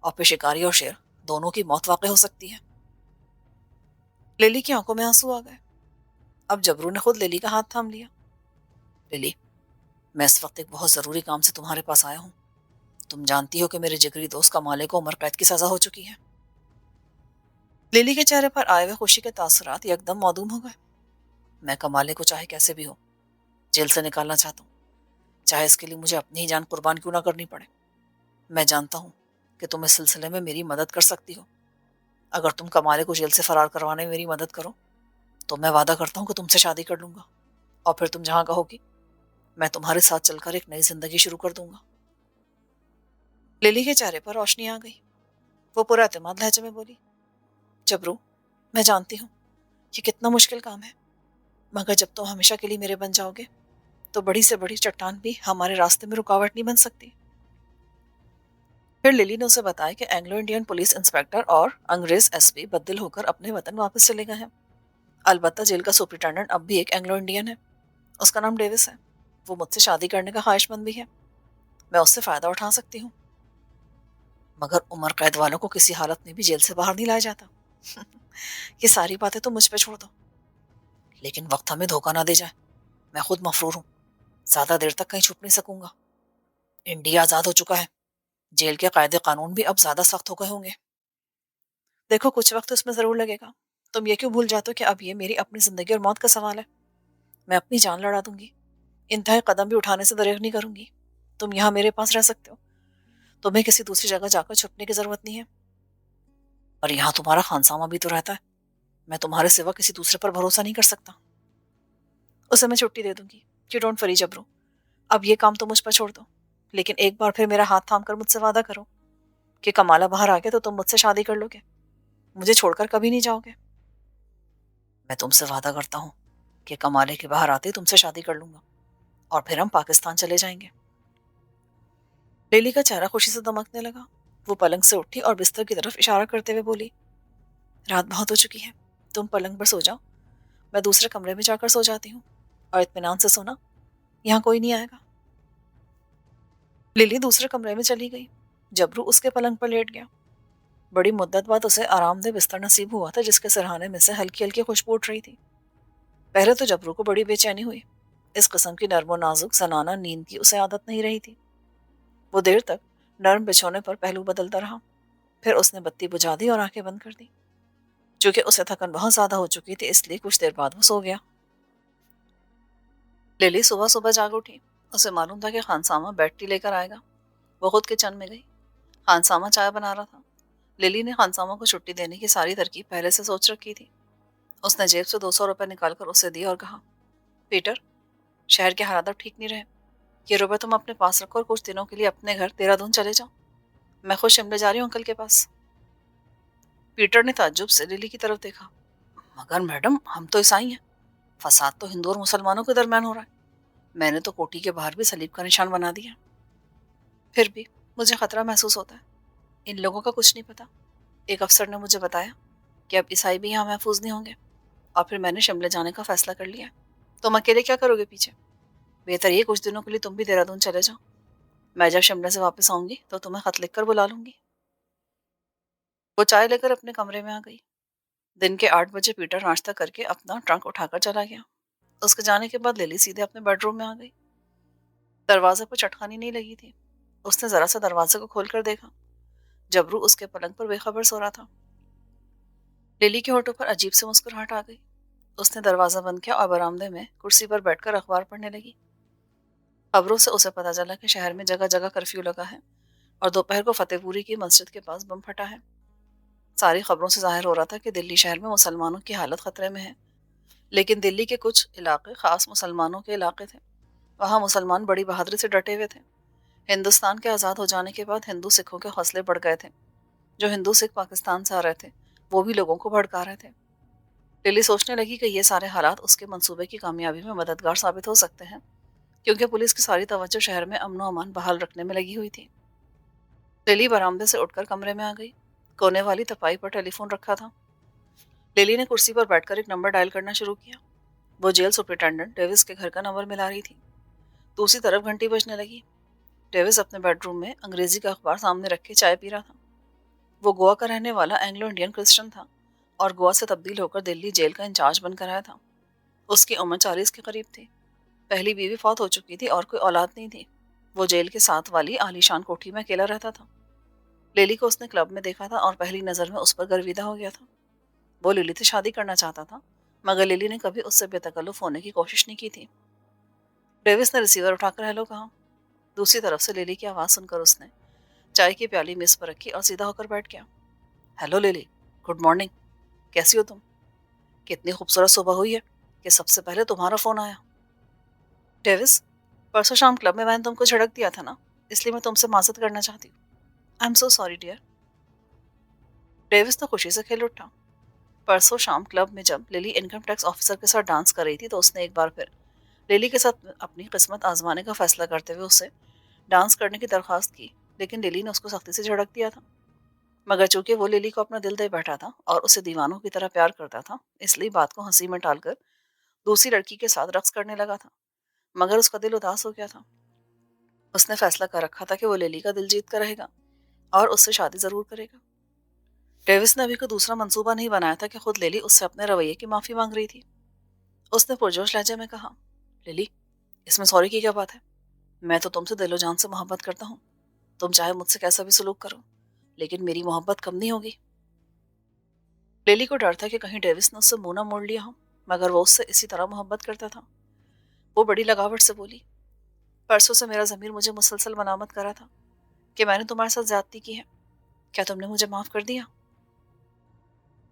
اور پھر شکاری اور شیر دونوں کی موت واقع ہو سکتی ہے۔ لیلی کی آنکھوں میں آنسو آ گئے۔ اب جبرو نے خود لیلی کا ہاتھ تھام لیا۔ لیلی، میں اس وقت ایک بہت ضروری کام سے تمہارے پاس آیا ہوں۔ تم جانتی ہو کہ میرے جگری دوست کمالے کو عمر قید کی سزا ہو چکی ہے۔ لیلی کے چہرے پر آئے ہوئے خوشی کے تاثرات یکدم معدوم ہو گئے۔ میں کمالے کو چاہے کیسے بھی ہو جیل سے نکالنا چاہتا ہوں، چاہے اس کے لیے مجھے اپنی ہی جان قربان کیوں نہ کرنی پڑے۔ میں جانتا ہوں کہ تم اس سلسلے میں میری مدد کر سکتی ہو۔ اگر تم کمالے کو جیل سے فرار کروانے میں میری مدد کرو تو میں وعدہ کرتا ہوں کہ تم سے شادی کر لوں گا اور پھر تم جہاں کہو گی میں تمہارے ساتھ چل کر ایک نئی زندگی شروع کر دوں گا۔ لیلی کے چہرے پر روشنی آ گئی۔ وہ پورا اعتماد لہجے میں بولی، جبرو میں جانتی ہوں یہ کتنا مشکل کام ہے، مگر جب تم ہمیشہ کے لیے میرے بن جاؤ گے تو بڑی سے بڑی چٹان بھی ہمارے راستے میں رکاوٹ نہیں بن سکتی۔ پھر لیلی نے اسے بتایا کہ اینگلو انڈین پولیس انسپیکٹر اور انگریز ایس پی بدل ہو کر اپنے وطن واپس چلے گئے ہیں البتہ جیل کا سپرنٹینڈنٹ اب بھی ایک اینگلو انڈین ہے، اس کا نام ڈیوس ہے، وہ مجھ سے شادی کرنے کا خواہش مند بھی ہے، میں اس سے فائدہ اٹھا سکتی ہوں۔ مگر عمر قید والوں کو کسی حالت میں بھی جیل سے باہر نہیں لایا جاتا۔ یہ ساری باتیں تو مجھ پہ چھوڑ دو، لیکن وقت ہمیں دھوکہ نہ دے جائے، میں خود مفرور ہوں، زیادہ دیر تک کہیں چھپ نہیں سکوں گا۔ انڈیا آزاد ہو چکا ہے، جیل کے قاعدے قانون بھی اب زیادہ سخت ہو گئے ہوں گے۔ دیکھو کچھ وقت اس میں ضرور لگے گا، تم یہ کیوں بھول جاتے ہو کہ اب یہ میری اپنی زندگی اور موت کا سوال ہے؟ میں اپنی جان لڑا دوں گی، انتہائی قدم بھی اٹھانے سے دریغ نہیں کروں گی۔ تم یہاں میرے پاس رہ سکتے ہو، تمہیں کسی دوسری جگہ جا کر چھپنے کی ضرورت نہیں ہے، اور یہاں تمہارا خانسامہ بھی تو رہتا ہے، میں تمہارے سوا کسی دوسرے پر بھروسہ نہیں کر سکتا۔ اسے میں چھٹی دے دوں گی، یو ڈونٹ وری جبرو، اب یہ کام تو مجھ پر چھوڑ دو، لیکن ایک بار پھر میرا ہاتھ تھام کر مجھ سے وعدہ کرو کہ کمالا باہر آ گیا تو تم مجھ سے شادی کر لو گے، مجھے چھوڑ کر کبھی نہیں جاؤ گے۔ میں تم سے وعدہ کرتا ہوں کہ کمالے کے باہر آتے ہی تم سے شادی کر لوں گا، اور پھر ہم پاکستان چلے جائیں گے۔ لیلی کا چہرہ خوشی سے دمکنے لگا، وہ پلنگ سے اٹھی اور بستر کی طرف اشارہ کرتے ہوئے بولی، رات بہت ہو چکی ہے، تم پلنگ پر سو جاؤ، میں دوسرے کمرے میں جا کر سو جاتی ہوں، اور اطمینان سے سونا، یہاں کوئی نہیں آئے گا۔ لیلی دوسرے کمرے میں چلی گئی، جبرو اس کے پلنگ پر لیٹ گیا۔ بڑی مدت بعد اسے آرام دہ بستر نصیب ہوا تھا جس کے سرہانے میں سے ہلکی ہلکی خوشبو اٹھ رہی تھی۔ پہلے تو جبرو کو بڑی بے چینی ہوئی، اس قسم کی نرم و نازک زنانہ نیند کی اسے عادت نہیں رہی تھی۔ وہ دیر تک نرم بچھونے پر پہلو بدلتا رہا، پھر اس نے بتی بجھا دی اور آنکھیں بند کر دی۔ چونکہ اسے تھکن بہت زیادہ ہو چکی تھی اس لیے کچھ دیر بعد وہ سو گیا۔ لیلی صبح صبح جاگ اٹھی، اسے معلوم تھا کہ خانسامہ بیڈ ٹی لے کر آئے گا۔ وہ خود کچن میں گئی، خانسامہ چائے بنا رہا تھا۔ لیلی نے خانسامہ کو چھٹی دینے کی ساری ترکیب پہلے سے سوچ رکھی تھی۔ اس نے جیب سے 200 روپے نکال کر اسے دیے اور کہا، پیٹر، شہر کے حالات اب ٹھیک نہیں رہے، یہ روپے تم اپنے پاس رکھو اور کچھ دنوں کے لیے اپنے گھر دہرادون چلے جاؤ، میں خود شملے جا رہی ہوں انکل کے پاس۔ پیٹر نے تعجب سے لیلی کی طرف دیکھا، مگر میڈم ہم تو عیسائی ہیں، فساد تو ہندو اور مسلمانوں کے درمیان ہو رہا ہے، میں نے تو کوٹھی کے باہر بھی صلیب کا نشان بنا دیا۔ پھر بھی مجھے خطرہ محسوس ہوتا ہے، ان لوگوں کا کچھ نہیں پتا۔ ایک افسر نے مجھے بتایا کہ اب عیسائی بھی یہاں محفوظ نہیں ہوں گے، اور پھر میں نے شملے جانے کا فیصلہ کر لیا۔ تم اکیلے کیا کرو گے پیچھے؟ بہتر یہ کچھ دنوں کے لیے تم بھی دہرادون چلے جاؤ، میں جب شملے سے واپس آؤں گی تو تمہیں خط لکھ کر بلا لوں گی۔ وہ چائے لے کر اپنے کمرے میں آ گئی۔ دن کے 8 بجے پیٹر ناشتہ کر کے اپنا ٹرنک اٹھا کر چلا گیا۔ اس کے جانے کے بعد لیلی سیدھے اپنے بیڈ روم میں آ گئی۔ دروازے پر چٹکانی نہیں لگی تھی، اس نے ذرا سا دروازے کو کھول کر دیکھا، جبرو اس کے پلنگ پر بے خبر سو رہا تھا۔ لیلی کے ہونٹوں پر عجیب سی مسکراہٹ آ گئی، اس نے دروازہ بند کیا اور برآمدے میں کرسی پر بیٹھ کر اخبار پڑھنے لگی۔ خبروں سے اسے پتہ چلا کہ شہر میں جگہ جگہ کرفیو لگا ہے، اور دوپہر کو فتح پوری کی مسجد کے پاس بم پھٹا ہے۔ ساری خبروں سے ظاہر ہو رہا تھا کہ دلی شہر میں مسلمانوں کی حالت خطرے میں ہے، لیکن دلی کے کچھ علاقے خاص مسلمانوں کے علاقے تھے، وہاں مسلمان بڑی بہادری سے ڈٹے ہوئے تھے۔ ہندوستان کے آزاد ہو جانے کے بعد ہندو سکھوں کے حوصلے بڑھ گئے تھے، جو ہندو سکھ پاکستان سے آ رہے تھے وہ بھی لوگوں کو بھڑکا رہے تھے۔ للی سوچنے لگی کہ یہ سارے حالات اس کے منصوبے کی کامیابی میں مددگار ثابت ہو سکتے ہیں، کیونکہ پولیس کی ساری توجہ شہر میں امن و امان بحال رکھنے میں لگی ہوئی تھی۔ للی برآمدے سے اٹھ کر کمرے میں آ گئی، کونے والی تپائی پر ٹیلی فون رکھا تھا۔ للی نے کرسی پر بیٹھ کر ایک نمبر ڈائل کرنا شروع کیا، وہ جیل سپرنٹینڈنٹ ڈیوس کے گھر کا نمبر ملا رہی تھی۔ دوسری طرف گھنٹی بجنے لگی۔ ڈیوس اپنے بیڈ روم میں انگریزی کا اخبار سامنے رکھ کے چائے پی رہا تھا۔ وہ گوا کا رہنے والا اینگلو انڈین کرسچن تھا، اور گوا سے تبدیل ہو کر دلی جیل کا انچارج بن کر آیا تھا۔ اس کی عمر 40 کے قریب تھی، پہلی بیوی فوت ہو چکی تھی اور کوئی اولاد نہیں تھی۔ وہ جیل کے ساتھ والی عالیشان کوٹھی میں اکیلا رہتا تھا۔ لیلی کو اس نے کلب میں دیکھا تھا اور پہلی نظر میں اس پر گرویدہ ہو گیا تھا۔ وہ لیلی سے شادی کرنا چاہتا تھا، مگر لیلی نے کبھی اس سے بے تکلف ہونے کی کوشش نہیں کی تھی۔ ڈیوس نے ریسیور اٹھا کر ہیلو کہا۔ دوسری طرف سے لیلی کی آواز سن کر اس نے چائے کی پیالی میز پر رکھی اور سیدھا ہو کر بیٹھ گیا۔ ہیلو لیلی، گڈ مارننگ، کیسی ہو تم؟ کتنی خوبصورت صبح ہوئی ہے کہ سب سے پہلے تمہارا فون آیا۔ ڈیوس، پرسوں شام کلب میں نے تم کو جھڑک دیا تھا نا، اس لیے میں تم سے معذرت کرنا چاہتی ہوں۔ I am so sorry dear. Davis تو خوشی سے کھل اٹھا۔ پرسوں شام کلب میں جب لیلی انکم ٹیکس آفیسر کے ساتھ ڈانس کر رہی تھی تو اس نے ایک بار پھر لیلی کے ساتھ اپنی قسمت آزمانے کا فیصلہ کرتے ہوئے اسے ڈانس کرنے کی درخواست کی، لیکن لیلی نے اس کو سختی سے جھڑک دیا تھا۔ मगर चूंकि वो लिली को अपना दिल दे बैठा था और उसे दीवानों की तरह प्यार करता था, इसलिए बात को हंसी में टालकर दूसरी लड़की के साथ रक्स करने लगा था। मगर उसका दिल उदास हो गया था। उसने फैसला कर रखा था कि वो लिली का दिल जीत कर रहेगा और उससे शादी जरूर करेगा। डेविस ने अभी कोई दूसरा मंसूबा नहीं बनाया था कि खुद लिली उससे अपने रवैये की माफी मांग रही थी। उसने पुरजोश लहजे में कहा, लिली, इसमें सॉरी की क्या बात है? मैं तो तुमसे दिलो जान से मोहब्बत करता हूँ। तुम चाहे मुझसे कैसा भी सलूक करो, लेकिन मेरी मोहब्बत कम नहीं होगी। लिली को डर था कि कहीं डेविस ने उससे मुंह ना मोड़ लिया हो, मगर वो उससे इसी तरह मोहब्बत करता था। वो बड़ी लगावट से बोली, परसों से मेरा ज़मीर मुझे मुसलसल मनामत करा था कि मैंने तुम्हारे साथ ज्यादती की है। क्या तुमने मुझे माफ कर दिया?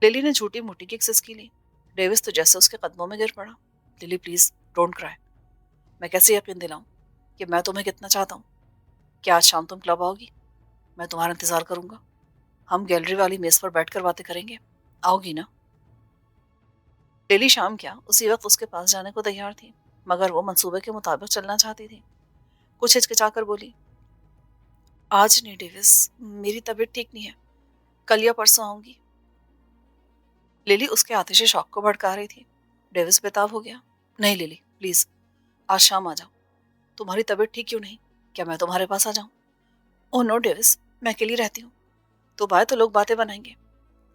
लिली ने झूठी मुट्ठी की एक सिसकी ली। डेविस तो जैसे उसके कदमों में गिर पड़ा। Lily please don't cry. मैं कैसे यकीन दिलाऊं कि मैं तुम्हें कितना चाहता हूँ? क्या आज शाम तुम क्लब आओगी? मैं तुम्हारा इंतजार करूंगा। हम गैलरी वाली मेज पर बैठकर बातें करेंगे। आओगी ना? लिली शाम क्या उसी वक्त उसके पास जाने को तैयार थी, मगर वो मंसूबे के मुताबिक चलना चाहती थी। कुछ हिचकिचाकर बोली, आज नहीं डेविस, मेरी तबीयत ठीक नहीं है, कल या परसों आऊंगी। लिली उसके आतिशी शौक को भड़का रही थी। डेविस बेताब हो गया। नहीं लिली प्लीज, आज शाम आ जाओ। तुम्हारी तबीयत ठीक क्यों नहीं? क्या मैं तुम्हारे पास आ जाऊं? ओह नो डेविस, मैं अकेली रहती हूँ। तो बाय तो लोग बातें बनाएंगे।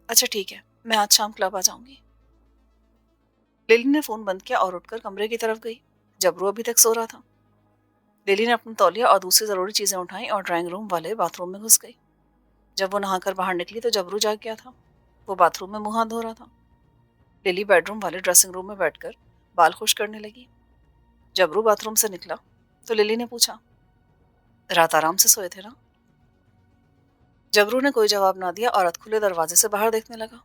अच्छा ठीक है, मैं आज शाम क्लब आ जाऊंगी। लिली ने फोन बंद किया और उठकर कमरे की तरफ गई। जबरू अभी तक सो रहा था। लिली ने अपना तौलिया और दूसरी जरूरी चीजें उठाई और ड्राइंग रूम वाले बाथरूम में घुस गई। जब वो नहाकर बाहर निकली तो जबरू जाग गया था। वो बाथरूम में मुंह हाथ धो रहा था। लिली बेडरूम वाले ड्रेसिंग रूम में बैठकर बाल खुश करने लगी। जबरू बाथरूम से निकला तो लिली ने पूछा, रात आराम से सोए थे ना? जबरू ने कोई जवाब ना दिया और अधखुले दरवाजे से बाहर देखने लगा।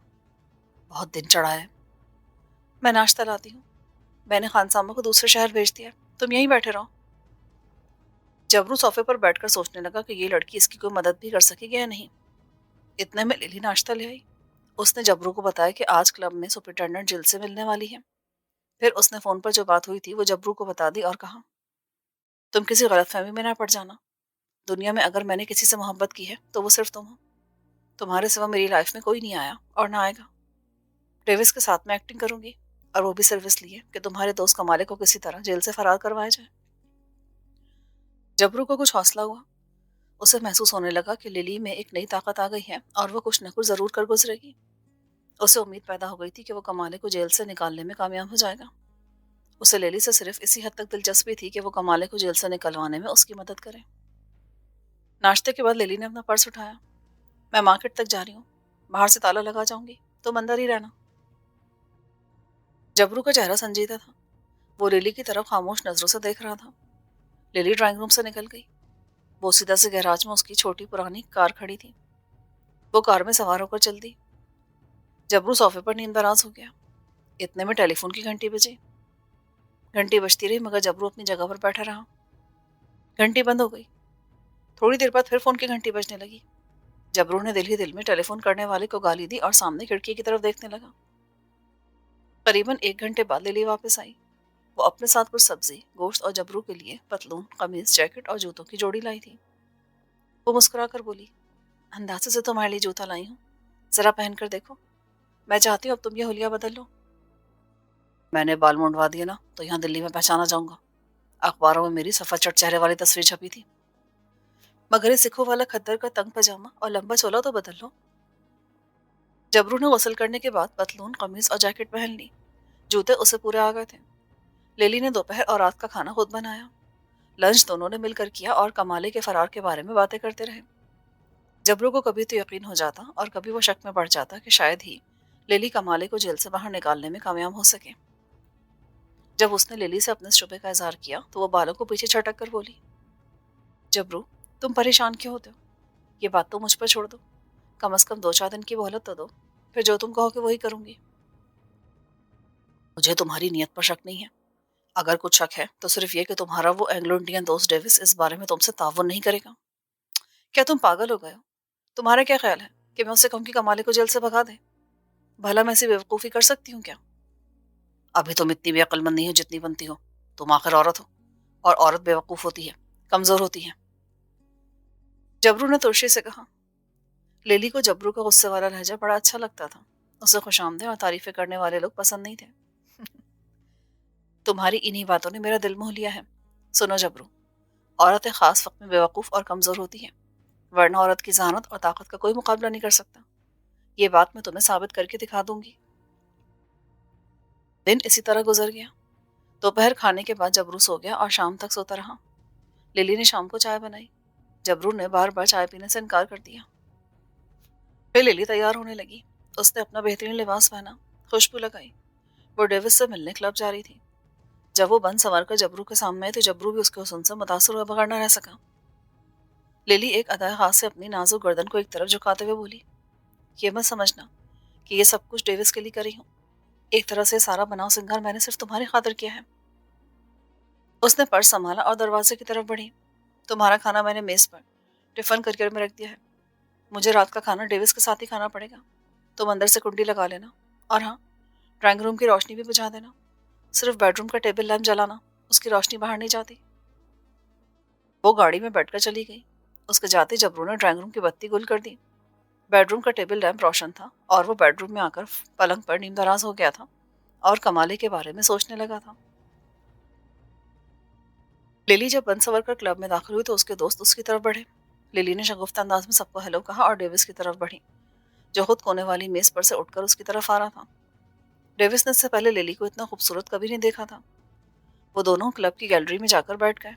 बहुत दिन चढ़ा है। मैं नाश्ता लाती हूँ। मैंने खानसामा को दूसरे शहर भेज दिया, तुम यहीं बैठे रहो। जबरू सोफे पर बैठकर सोचने लगा कि ये लड़की इसकी कोई मदद भी कर सकेगी या नहीं। इतने में लिली नाश्ता ले आई। उसने जबरू को बताया कि आज क्लब में सुपरिटेंडेंट जिल से मिलने वाली है। फिर उसने फोन पर जो बात हुई थी वो जबरू को बता दी और कहा, तुम किसी गलतफहमी में ना पड़ जाना। दुनिया में अगर मैंने किसी से मोहब्बत की है तो वो सिर्फ तुम हो। तुम्हारे सिवा मेरी लाइफ में कोई नहीं आया और ना आएगा। डेविस के साथ में एक्टिंग करूंगी, और वो भी सिर्फ इसलिए कि तुम्हारे दोस्त कमाले को किसी तरह जेल से फरार करवाया जाए। जबरू को कुछ हौसला हुआ। उसे महसूस होने लगा कि लिली में एक नई ताकत आ गई है और वो कुछ न कुछ जरूर कर गुजरेगी। उसे उम्मीद पैदा हो गई थी कि वो कमाले को जेल से निकालने में कामयाब हो जाएगा। उसे लिली से सिर्फ इसी हद तक दिलचस्पी थी कि वो कमाले को जेल से निकलवाने में उसकी मदद करे। नाश्ते के बाद लिली ने अपना पर्स उठाया। मैं मार्केट तक जा रही हूँ, बाहर से ताला लगा जाऊंगी, तुम अंदर ही रहना। जबरू का चेहरा संजीदा था। वो लिली की तरफ खामोश नजरों से देख रहा था। लिली ड्राइंग रूम से निकल गई। बोसीदा से गैराज में उसकी छोटी पुरानी कार खड़ी थी। वो कार में सवार होकर चल दी। जबरू सोफे पर नींदराज हो गया। इतने में टेलीफोन की घंटी बजी। घंटी बजती रही मगर जबरू अपनी जगह पर बैठा रहा। घंटी बंद हो गई। थोड़ी देर बाद फिर फोन की घंटी बजने लगी। जबरू ने दिल ही दिल में टेलीफोन करने वाले को गाली दी और सामने खिड़की की तरफ देखने लगा। करीबन 1 घंटे बाद लिली वापस आई। वो अपने साथ कुछ सब्जी, गोश्त और जबरू के लिए पतलून, कमीज, जैकेट और जूतों की जोड़ी लाई थी। वो मुस्कुरा कर बोली, अंदाजे से तुम्हारे लिए जूता लाई हूँ, जरा पहन कर देखो। मैं चाहती हूँ अब तुम ये हुलिया बदल लो। मैंने बाल मुंडवा दिए ना तो यहाँ दिल्ली में पहचाना जाऊंगा। अखबारों में मेरी सफा चट चेहरे वाली तस्वीर छपी थी। मगर ये सिखों वाला खद्दर का तंग पजामा और लंबा चोला तो बदल लो। जबरू ने गसल करने के बाद पतलून, कमीज और जैकेट पहन ली। जूते उसे पूरे आ गए थे। लिली ने दोपहर और रात का खाना खुद बनाया। लंच दोनों ने मिलकर किया और कमाले के फरार के बारे में बातें करते रहे। जबरू को कभी तो यकीन हो जाता और कभी वो शक में पड़ जाता कि शायद ही लिली कमाले को जेल से बाहर निकालने में कामयाब हो सके। जब उसने लिली से अपने शुबे का इजहार किया तो वो बालों को पीछे छटक कर बोली, जबरू, तुम परेशान क्यों होते हो? ये बात तो मुझ पर छोड़ दो। कम से कम 2-4 दिन की मोहलत तो दो, फिर जो तुम कहोगे वही करूंगी। मुझे तुम्हारी नीयत पर शक नहीं है। अगर कुछ शक है तो सिर्फ ये कि तुम्हारा वो एंग्लो इंडियन दोस्त डेविस इस बारे में तुमसे ताउन नहीं करेगा। क्या तुम पागल हो गए हो? तुम्हारा क्या ख्याल है कि मैं उससे कहूं कि कमाले को जेल से भगा दे? भला मैं ऐसी बेवकूफ़ी कर सकती हूँ क्या? अभी तुम इतनी भी अक्लमंद नहीं हो जितनी बनती हो। तुम आखिर औरत हो, और औरत बेवकूफ़ होती है, कमज़ोर होती है। जबरू ने तुरशी से कहा। लिली को जबरू का गुस्से वाला लहजा बड़ा अच्छा लगता था। उसे खुशामदीद और तारीफें करने वाले लोग पसंद नहीं थे। तुम्हारी इन्हीं बातों ने मेरा दिल मोह लिया है। सुनो जबरू, औरतें खास वक्त में बेवकूफ़ और कमज़ोर होती हैं, वरना औरत की जहानत और ताकत का कोई मुकाबला नहीं कर सकता। ये बात मैं तुम्हें साबित करके दिखा दूंगी। दिन इसी तरह गुजर गया। दोपहर खाने के बाद जबरू सो गया और शाम तक सोता रहा। लिली ने शाम को चाय बनाई। जबरू ने बार बार चाय पीने से इनकार कर दिया। फिर लिली तैयार होने लगी। उसने अपना बेहतरीन लिबास पहना, खुशबू लगाई। वो डेविस से मिलने क्लब जा रही थी। जब वो बन संवर कर जबरू के सामने आई तो जबरू भी उसके हुस्न से मुतासर हुए बगैर न रह सका। लिली एक अदा हाथ से अपनी नाजुक गर्दन को एक तरफ झुकाते हुए बोली, ये मत समझना कि ये सब कुछ डेविस के लिए करी हूँ। एक तरह से सारा बनाव सिंगार मैंने सिर्फ तुम्हारी खातिर किया है। उसने पर्स संभाला और दरवाजे की तरफ बढ़ी। तुम्हारा खाना मैंने मेज पर टिफिन करके में रख दिया है। मुझे रात का खाना डेविस के साथ ही खाना पड़ेगा। तुम अंदर से कुंडी लगा लेना, और हाँ, ड्राइंग रूम की रोशनी भी बुझा देना। सिर्फ बेडरूम का टेबल लैंप जलाना, उसकी रोशनी बाहर नहीं जाती। वो गाड़ी में बैठकर चली गई। उसके जाते जबरू ने ड्राइंग रूम की बत्ती गुल कर दी। बेडरूम का टेबल लैंप रोशन था और वो बेडरूम में आकर पलंग पर नींद दराज हो गया था और कमाले के बारे में सोचने लगा था। लिली जब बन सवर कर क्लब में दाखिल हुई तो उसके दोस्त उसकी तरफ बढ़े। लिली ने शगुफ्ता अंदाज में सबको हेलो कहा और डेविस की तरफ बढ़ी, जो खुद कोने वाली मेज पर से उठकर उसकी तरफ आ रहा था। डेविस ने इससे पहले लिली को इतना खूबसूरत कभी नहीं देखा था। वो दोनों क्लब की गैलरी में जाकर बैठ गए।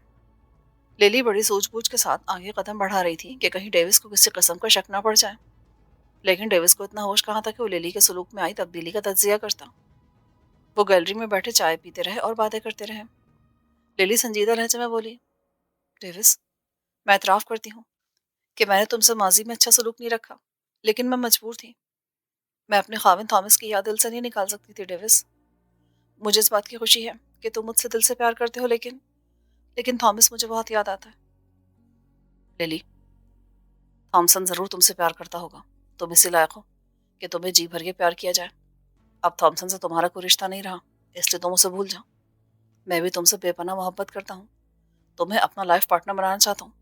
लिली बड़ी सूझबूझ के साथ आगे कदम बढ़ा रही थी कि कहीं डेविस को किसी किस्म का शक न पड़ जाए, लेकिन डेविस को इतना होश कहाँ था कि वो लिली के सलूक में आई तब्दीली का तज्जिया करता। वो गैलरी में बैठे चाय पीते रहे और बातें करते रहे। लिली संजीदा लहजे में बोली, डेविस, मैं एतराफ़ करती हूँ कि मैंने तुमसे माजी में अच्छा सलूक नहीं रखा, लेकिन मैं मजबूर थी। मैं अपने खाविन थॉमस की याद दिल से नहीं निकाल सकती थी डेविस। मुझे इस बात की खुशी है कि तुम मुझसे दिल से प्यार करते हो, लेकिन लेकिन थॉमस मुझे बहुत याद आता है। लिली, थॉमसन ज़रूर तुमसे प्यार करता होगा। तुम इसी लायक हो कि तुम्हें जी भर के प्यार किया जाए। अब थॉमसन से तुम्हारा कोई रिश्ता नहीं रहा, इसलिए तुम उसे भूल जाओ। मैं भी तुमसे बेपनाह मोहब्बत करता हूँ। तुम्हें अपना लाइफ पार्टनर बनाना चाहता हूँ।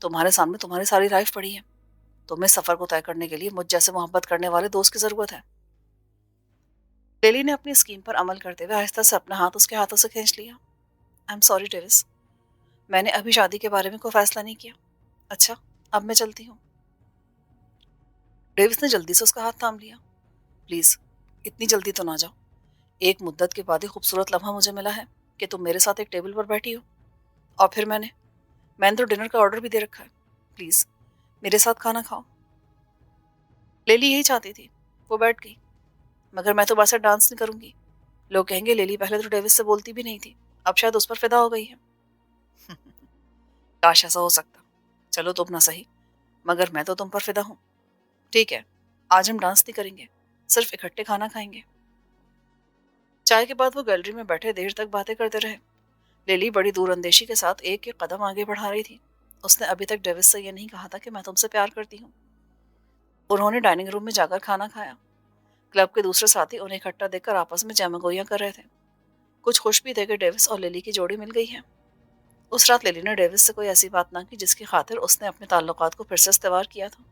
तुम्हारे सामने तुम्हारी सारी लाइफ पड़ी है। तुम्हें सफ़र को तय करने के लिए मुझ जैसे मोहब्बत करने वाले दोस्त की ज़रूरत है। लिली ने अपनी स्कीम पर अमल करते हुए आहिस्ता से अपना हाथ उसके हाथों से खींच लिया। आई एम सॉरी डेविस, मैंने अभी शादी के बारे में कोई फैसला नहीं किया। अच्छा, अब मैं चलती हूँ। डेविस ने जल्दी से उसका हाथ थाम लिया। प्लीज़, इतनी जल्दी तो ना जाओ। एक मुद्दत के बाद ही खूबसूरत लम्हा मुझे मिला है कि तुम मेरे साथ एक टेबल पर बैठी हो, और फिर मैंने तो डिनर का ऑर्डर भी दे रखा है। प्लीज़, मेरे साथ खाना खाओ। लिली यही चाहती थी। वो बैठ गई। मगर मैं तो बस डांस नहीं करूंगी। लोग कहेंगे लिली पहले तो डेविस से बोलती भी नहीं थी, अब शायद उस पर फिदा हो गई है। काश ऐसा हो सकता। चलो तुम ना सही, मगर मैं तो तुम पर फिदा हूँ। ठीक है, आज हम डांस नहीं करेंगे, सिर्फ इकट्ठे खाना खाएंगे। चाय के बाद वो गैलरी में बैठे देर तक बातें करते रहे। लिली बड़ी दूर अंदेशी के साथ एक एक कदम आगे बढ़ा रही थी। उसने अभी तक डेविस से ये नहीं कहा था कि मैं तुमसे प्यार करती हूँ। उन्होंने डाइनिंग रूम में जाकर खाना खाया। क्लब के दूसरे साथी उन्हें इकट्ठा देखकर आपस में जैमगोइयां कर रहे थे। कुछ खुश भी थे कि डेविस और लिली की जोड़ी मिल गई है। उस रात लिली ने डेविस से कोई ऐसी बात ना की जिसकी खातिर उसने अपने ताल्लुकात को फिर से इस्तेवार किया था।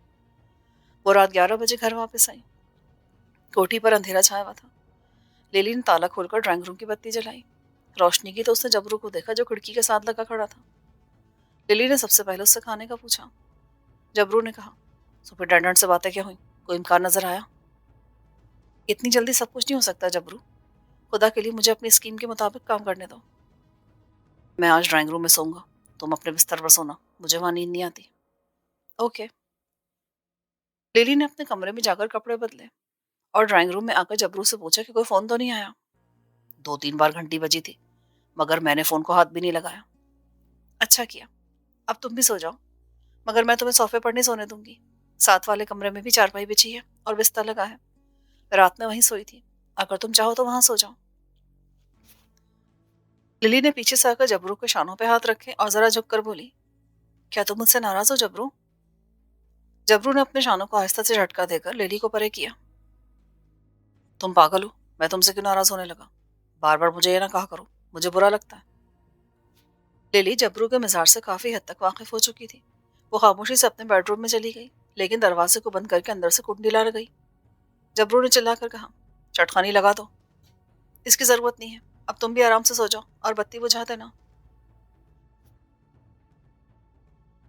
वो रात 11 बजे घर वापस आई। कोठी पर अंधेरा छाया हुआ था। लिली ने ताला खोलकर ड्राइंग रूम की बत्ती जलाई। रोशनी की तो उसने जबरू को देखा जो खिड़की के साथ लगा खड़ा था। लिली ने सबसे पहले उससे खाने का पूछा। जबरू ने कहा, सुपरिटेंडेंट से बातें क्या हुई, कोई इम्कान नजर आया? इतनी जल्दी सब कुछ नहीं हो सकता जबरू। खुदा के लिए मुझे अपनी स्कीम के मुताबिक काम करने दो। मैं आज ड्राइंग रूम में सोऊंगा, तुम अपने बिस्तर पर सोना, मुझे वहां नींद नहीं आती। ओके। लिली ने अपने कमरे में जाकर कपड़े बदले और ड्राइंग रूम में आकर जबरू से पूछा कि कोई फोन तो नहीं आया। 2-3 बार घंटी बजी थी, मगर मैंने फोन को हाथ भी नहीं लगाया। अच्छा किया। अब तुम भी सो जाओ, मगर मैं तुम्हें सोफे पर नहीं सोने दूंगी। साथ वाले कमरे में भी चारपाई बिछी है और बिस्तर लगा है। रात में वहीं सोई थी, अगर तुम चाहो तो वहां सो जाओ। लिली ने पीछे से आकर जबरू के शानों पे हाथ रखे और जरा झुक कर बोली, क्या तुम मुझसे नाराज हो जबरू? जबरू ने अपने शानों को आहिस्ता से झटका देकर लिली को परे किया। तुम पागल हो, मैं तुमसे क्यों नाराज होने लगा? बार बार मुझे ये ना कहा करो, मुझे बुरा लगता है। लिली जबरू के मिजाज से काफी हद तक वाकिफ हो चुकी थी। वो खामोशी से अपने बेडरूम में चली गई لیکن دروازے کو بند کر کے اندر سے کنڈی لا گئی۔ جبرو نے چلا کر کہا، چٹخانی لگا دو، اس کی ضرورت نہیں ہے، اب تم بھی آرام سے سو جاؤ اور بتی بجھا دینا۔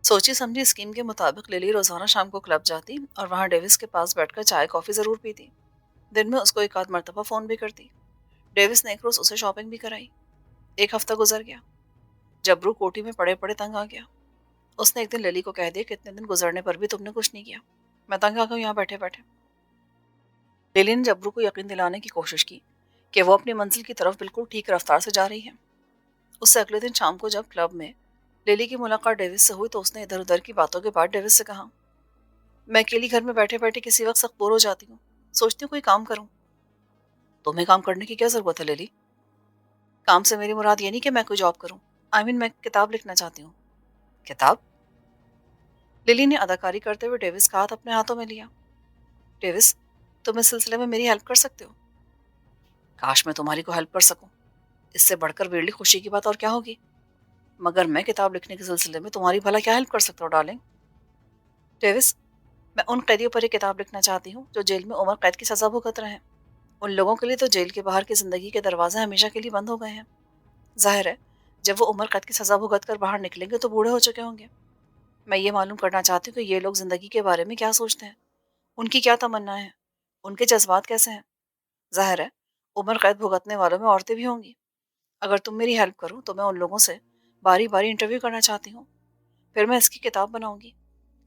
سوچی سمجھی اسکیم کے مطابق للی روزانہ شام کو کلب جاتی اور وہاں ڈیوس کے پاس بیٹھ کر چائے کافی ضرور پیتی۔ دن میں اس کو ایک آدھ مرتبہ فون بھی کرتی۔ ڈیوس نے ایک روز اسے شاپنگ بھی کرائی۔ ایک ہفتہ گزر گیا۔ جبرو کوٹھی میں پڑے پڑے تنگ آ گیا۔ اس نے ایک دن للی کو کہہ دیا کہ اتنے دن گزرنے پر بھی تم نے کچھ نہیں کیا، میں تنگ آ گئی یہاں بیٹھے بیٹھے۔ للی نے جبرو کو یقین دلانے کی کوشش کی کہ وہ اپنی منزل کی طرف بالکل ٹھیک رفتار سے جا رہی ہے۔ اس سے اگلے دن شام کو جب کلب میں للی کی ملاقات ڈیوس سے ہوئی تو اس نے ادھر ادھر کی باتوں کے بعد ڈیوس سے کہا، میں اکیلی گھر میں بیٹھے بیٹھے کسی وقت سخت بور ہو جاتی ہوں، سوچتی ہوں کوئی کام کروں۔ تمہیں کام کرنے کی کیا ضرورت ہے للی؟ کام سے میری مراد یہ نہیں کہ میں کوئی جاب کروں، میں کتاب لکھنا چاہتی ہوں۔ کتاب؟ للی نے اداکاری کرتے ہوئے ڈیوس کا ہاتھ اپنے ہاتھوں میں لیا۔ ڈیوس، تم اس سلسلے میں میری ہیلپ کر سکتے ہو؟ کاش میں تمہاری کو ہیلپ کر سکوں، اس سے بڑھ کر ویرلی خوشی کی بات اور کیا ہوگی؟ مگر میں کتاب لکھنے کے سلسلے میں تمہاری بھلا کیا ہیلپ کر سکتا ہوں ڈارلنگ؟ ڈیوس، میں ان قیدیوں پر ایک کتاب لکھنا چاہتی ہوں جو جیل میں عمر قید کی سزا بھگت رہے ہیں۔ ان لوگوں کے لیے تو جیل کے باہر کی زندگی کے دروازے ہمیشہ کے لیے بند ہو گئے ہیں۔ ظاہر ہے جب وہ عمر قید کی سزا بھگت کر باہر نکلیں گے تو بوڑھے ہو چکے ہوں گے۔ میں یہ معلوم کرنا چاہتی ہوں کہ یہ لوگ زندگی کے بارے میں کیا سوچتے ہیں، ان کی کیا تمنا ہے، ان کے جذبات کیسے ہیں۔ ظاہر ہے عمر قید بھگتنے والوں میں عورتیں بھی ہوں گی۔ اگر تم میری ہیلپ کرو تو میں ان لوگوں سے باری باری انٹرویو کرنا چاہتی ہوں، پھر میں اس کی کتاب بناؤں گی۔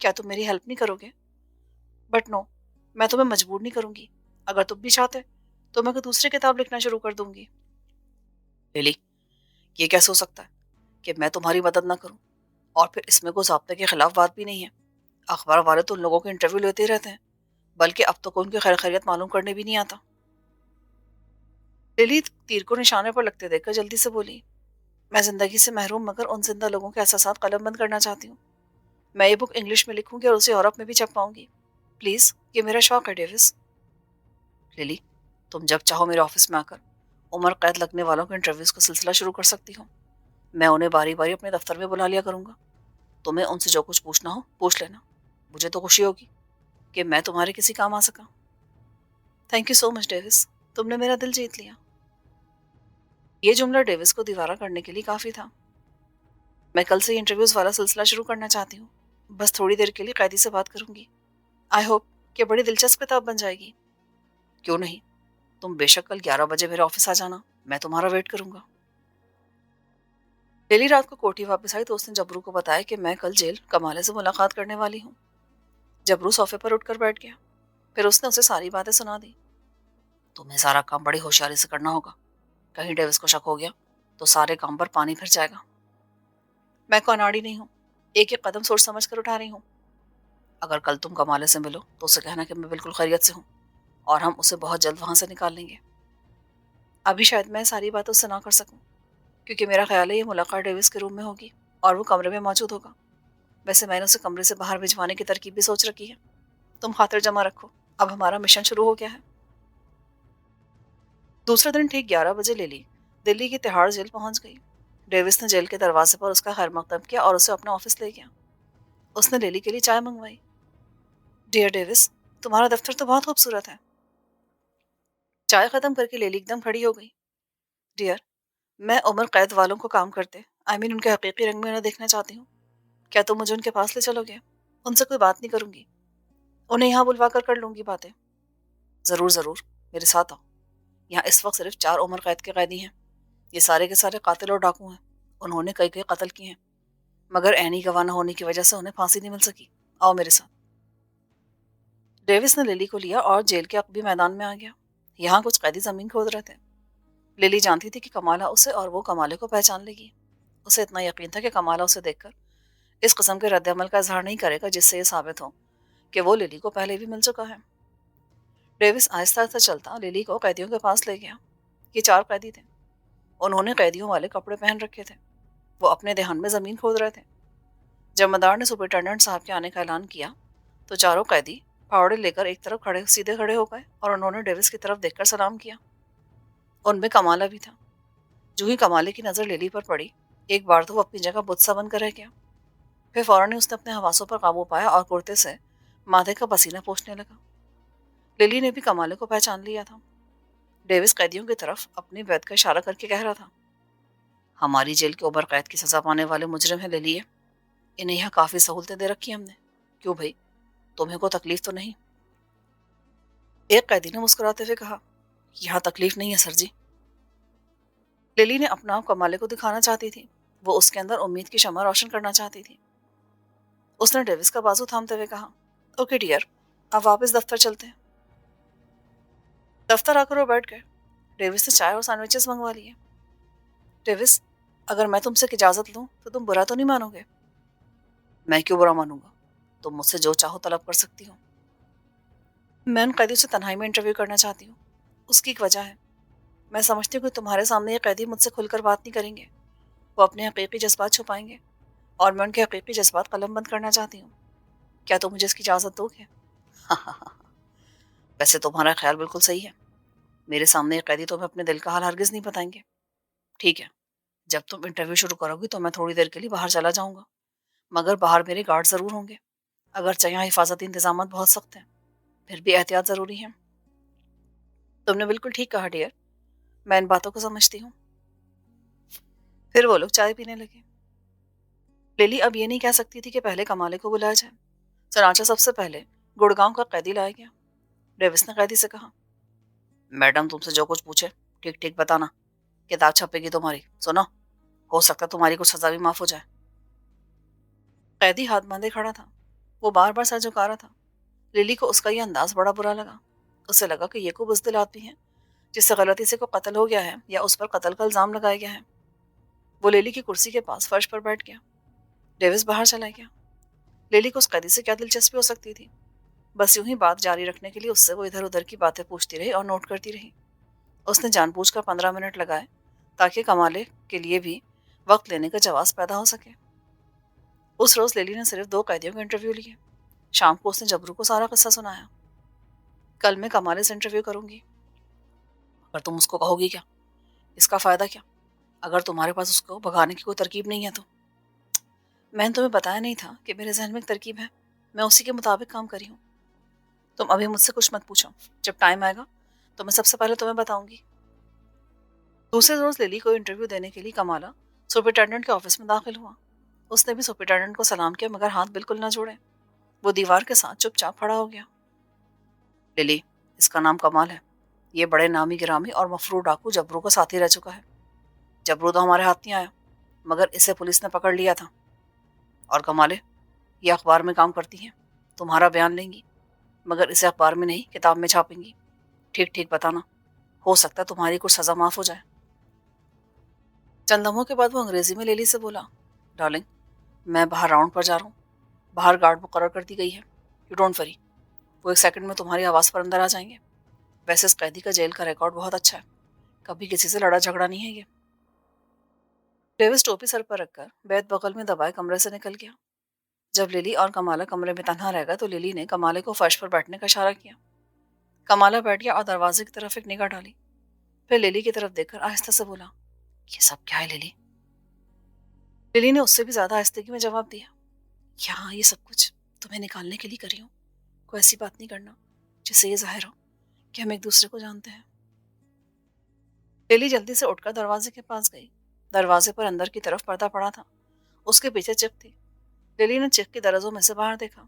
کیا تم میری ہیلپ نہیں کرو گے؟ بٹ نو، میں تمہیں مجبور نہیں کروں گی۔ اگر تم بھی چاہتے تو میں کوئی دوسری کتاب لکھنا شروع کر دوں گی۔ للی، یہ کیسے ہو سکتا ہے کہ میں تمہاری مدد نہ کروں؟ اور پھر اس میں کوئی ضابطے کے خلاف بات بھی نہیں ہے۔ اخبار والے تو ان لوگوں کے انٹرویو لیتے ہی رہتے ہیں، بلکہ اب تو کوئی ان کی خیر خیریت معلوم کرنے بھی نہیں آتا۔ للی تیر کو نشانے پر لگتے دیکھ کر جلدی سے بولی، میں زندگی سے محروم مگر ان زندہ لوگوں کے احساسات قلم بند کرنا چاہتی ہوں۔ میں یہ بک انگلش میں لکھوں گی اور اسے یورپ میں بھی چھپاؤں گی۔ پلیز، یہ میرا شوق ہے ڈیوس۔ للی، تم جب چاہو میرے آفس میں آ کر عمر قید لگنے والوں کے انٹرویوز کا سلسلہ شروع کر سکتی ہوں۔ میں انہیں باری باری اپنے دفتر میں بلا لیا کروں گا۔ تمہیں ان سے جو کچھ پوچھنا ہو پوچھ لینا۔ مجھے تو خوشی ہوگی کہ میں تمہارے کسی کام آ سکا۔ Thank you so much Davis, تم نے میرا دل جیت لیا۔ یہ جملہ ڈیوس کو دیوارہ کرنے کے لیے کافی تھا۔ میں کل سے یہ انٹرویوز والا سلسلہ شروع کرنا چاہتی ہوں، بس تھوڑی دیر کے لیے قیدی سے بات کروں گی۔ آئی ہوپ کہ بڑی دلچسپ کتاب بن جائے گی۔ کیوں نہیں، تم بے شک کل 11 بجے میرے آفس آ جانا، میں تمہارا ویٹ کروں گا۔ للی رات کو کوٹھی واپس آئی تو اس نے جبرو کو بتایا کہ میں کل جیل کمالے سے ملاقات کرنے والی ہوں۔ جبرو صوفے پر اٹھ کر بیٹھ گیا، پھر اس نے اسے ساری باتیں سنا دی۔ تمہیں سارا کام بڑی ہوشیاری سے کرنا ہوگا، کہیں ڈیوس کو شک ہو گیا تو سارے کام پر پانی پھر جائے گا۔ میں کوئی اناڑی نہیں ہوں، ایک ایک قدم سوچ سمجھ کر اٹھا رہی ہوں۔ اگر کل تم کمالے سے ملو تو اسے کہنا کہ میں بالکل خیریت سے ہوں اور ہم اسے بہت جلد وہاں سے نکال لیں گے۔ ابھی شاید میں ساری بات اس سے نہ کر سکوں، کیونکہ میرا خیال ہے یہ ملاقات ڈیوس کے روم میں ہوگی اور وہ کمرے میں موجود ہوگا۔ ویسے میں نے اسے کمرے سے باہر بھجوانے کی ترکیب بھی سوچ رکھی ہے۔ تم خاطر جمع رکھو، اب ہمارا مشن شروع ہو گیا ہے۔ دوسرے دن ٹھیک 11 بجے للی دلی کی تہاڑ جیل پہنچ گئی۔ ڈیوس نے جیل کے دروازے پر اس کا خیر مقدم کیا اور اسے اپنا آفس لے گیا۔ اس نے للی کے لیے چائے منگوائی۔ ڈیئر ڈیوس، تمہارا دفتر تو بہت خوبصورت ہے۔ چائے ختم کر کے للی ایک دم کھڑی ہو گئی۔ ڈیئر، میں عمر قید والوں کو کام کرتے ان کے حقیقی رنگ میں انہیں دیکھنا چاہتی ہوں۔ کیا تم مجھے ان کے پاس لے چلو گے؟ ان سے کوئی بات نہیں کروں گی، انہیں یہاں بلوا کر لوں گی باتیں۔ ضرور ضرور، میرے ساتھ آؤ۔ یہاں اس وقت صرف 4 عمر قید کے قیدی ہیں۔ یہ سارے کے سارے قاتل اور ڈاکو ہیں، انہوں نے کئی قتل کیے ہیں، مگر عینی گواہ نہ ہونے کی وجہ سے انہیں پھانسی نہیں مل سکی۔ آؤ میرے ساتھ۔ ڈیوس نے للی کو لیا اور جیل کے عقبی میدان میں آ گیا۔ یہاں کچھ قیدی زمین کھود رہے تھے۔ للی جانتی تھی کہ کمالہ اسے اور وہ کمالے کو پہچان لے گی۔ اسے اتنا یقین تھا کہ کمالہ اسے دیکھ کر اس قسم کے رد عمل کا اظہار نہیں کرے گا جس سے یہ ثابت ہو کہ وہ للی کو پہلے بھی مل چکا ہے۔ ڈیوس آہستہ آہستہ چلتا للی کو قیدیوں کے پاس لے گیا۔ یہ 4 قیدی تھے، انہوں نے قیدیوں والے کپڑے پہن رکھے تھے، وہ اپنے دھیان میں زمین کھود رہے تھے۔ جب مدار نے سپرنٹینڈنٹ صاحب کے آنے کا اعلان کیا تو 4 قیدی پھاوڑے لے کر ایک طرف سیدھے کھڑے ہو گئے اور انہوں نے ڈیوس کی طرف دیکھ کر سلام کیا۔ ان میں کمالہ بھی تھا۔ جو ہی کمالے کی نظر للی پر پڑی، ایک بار تو وہ اپنی جگہ بت سا بن کر رہ گیا، پھر فوراً اس نے اپنے حواسوں پر قابو پایا اور کرتے سے माथे का पसीना पोंछने लगा। लिली ने भी कमाले को पहचान लिया था। डेविस कैदियों की तरफ अपनी वैद का इशारा करके कह रहा था, हमारी जेल के ऊपर कैद की सजा पाने वाले मुजरिम है लिली है। इन्हें यहाँ काफी सहूलतें दे रखी हमने। क्यों भाई, तुम्हें को तकलीफ तो नहीं? एक कैदी ने मुस्कुराते हुए कहा, यहाँ तकलीफ नहीं है सर जी। लिली ने अपना आप कमाले को दिखाना चाहती थी। वो उसके अंदर उम्मीद की शम्मा रोशन करना चाहती थी। उसने डेविस का बाजू थामते हुए कहा, ओके डियर, अब वापस दफ्तर चलते हैं। दफ्तर आकर वो बैठ गए। डेविस ने चाय और सैंडविचेस मंगवा लिए। डेविस, अगर मैं तुमसे इजाजत लूं तो तुम बुरा तो नहीं मानोगे? मैं क्यों बुरा मानूंगा? तुम मुझसे जो चाहो तलब कर सकती हो। मैं उन कैदियों से तन्हाई में इंटरव्यू करना चाहती हूँ। उसकी एक वजह है। मैं समझती हूँ कि तुम्हारे सामने ये कैदी मुझसे खुलकर बात नहीं करेंगे। वो अपने हकीकी जज्बात छुपाएंगे और मैं उनके हकीकी जज्बात कलम बंद करना चाहती हूँ। क्या तुम मुझे इसकी इजाजत दोगे? वैसे तुम्हारा ख्याल बिल्कुल सही है। मेरे सामने ये कैदी तुम्हें अपने दिल का हाल हरगिज नहीं बताएंगे। ठीक है, जब तुम इंटरव्यू शुरू करोगी तो मैं थोड़ी देर के लिए बाहर चला जाऊंगा, मगर बाहर मेरे गार्ड जरूर होंगे। अगर यहाँ हिफाजती इंतजाम बहुत सख्त हैं, फिर भी एहतियात जरूरी है। तुमने बिल्कुल ठीक कहा डियर, मैं इन बातों को समझती हूँ। फिर वो लोग चाय पीने लगे। लिली अब ये नहीं कह सकती थी कि पहले कमाले को बुलाया जाए। चनाचा सबसे पहले गुड़गांव का कैदी लाया गया। डेविस ने कैदी से कहा, मैडम तुमसे जो कुछ पूछे ठीक ठीक बताना। किताब छपेगी तुम्हारी, सुनो। हो सकता है तुम्हारी कुछ सजा भी माफ हो जाए। कैदी हाथ बांधे खड़ा था। वो बार बार सर झुका रहा था। लिली को उसका ये अंदाज बड़ा बुरा लगा। उसे लगा कि ये को बुज़दिल आदमी है जिससे गलती से को कत्ल हो गया है या उस पर कत्ल का इल्जाम लगाया गया है। वो लिली की कुर्सी के पास फर्श पर बैठ गया। डेविस बाहर चला गया। लिली को उस कैदी से क्या दिलचस्पी हो सकती थी? बस यूं ही बात जारी रखने के लिए उससे वो इधर उधर की बातें पूछती रही और नोट करती रही। उसने जानबूझकर 15 मिनट लगाए ताकि कमाले के लिए भी वक्त लेने का जवाब पैदा हो सके। उस रोज लिली ने सिर्फ 2 कैदियों का इंटरव्यू लिए। शाम को उसने जबरू को सारा किस्सा सुनाया। कल मैं कमाले से इंटरव्यू करूंगी। पर तुम उसको कहोगी क्या? इसका फायदा क्या, अगर तुम्हारे पास उसको भगाने की कोई तरकीब नहीं है तो? मैंने तुम्हें बताया नहीं था कि मेरे जहन में एक तरकीब है। मैं उसी के मुताबिक काम करी हूँ। तुम अभी मुझसे कुछ मत पूछो। जब टाइम आएगा तो मैं सबसे पहले तुम्हें बताऊंगी। दूसरे रोज लिली को इंटरव्यू देने के लिए कमाला सुपरिटेंडेंट के ऑफिस में दाखिल हुआ। उसने भी सुपरिटेंडेंट को सलाम किया, मगर हाथ बिल्कुल ना जोड़े। वो दीवार के साथ चुपचाप खड़ा हो गया। लिली, इसका नाम कमाल है। ये बड़े नामी गिरामी और मफरूर डाकू जबरू का साथी रह चुका है। जबरू तो हमारे हाथ नहीं आया, मगर इसे पुलिस ने पकड़ लिया था। और कमाले, ये अखबार में काम करती है। तुम्हारा बयान लेंगी, मगर इसे अखबार में नहीं किताब में छापेंगी। ठीक ठीक बताना, हो सकता है तुम्हारी कुछ सजा माफ हो जाए। चंद लम्हों के बाद वो अंग्रेजी में लिली से बोला, डार्लिंग, मैं बाहर राउंड पर जा रहा हूँ। बाहर गार्ड मुकर्रर कर दी गई है। यू डोंट वरी, वो 1 सेकंड में तुम्हारी आवाज़ पर अंदर आ जाएंगे। वैसे इस कैदी का जेल का रिकॉर्ड बहुत अच्छा है। कभी किसी से लड़ा झगड़ा नहीं है ये। डेविस टोपी सर पर रखकर बैद बगल में दबाए कमरे से निकल गया। जब लिली और कमाला कमरे में तन्हा रह गया तो लिली ने कमाले को फर्श पर बैठने का इशारा किया। कमाला बैठ गया और दरवाजे की तरफ एक निगाह डाली। फिर लिली की तरफ देखकर आहिस्ता से बोला, ये सब क्या है लिली? लिली ने उससे भी ज्यादा आहिस्तगी में जवाब दिया, यहाँ ये सब कुछ तुम्हें निकालने के लिए करी हूँ। कोई ऐसी बात नहीं करना जिससे ये जाहिर हो कि हम एक दूसरे को जानते हैं। लिली जल्दी से उठकर दरवाजे के पास गई। दरवाजे पर अंदर की तरफ पर्दा पड़ा था। उसके पीछे चिक थी। लिली ने चिक की दरजों में से बाहर देखा।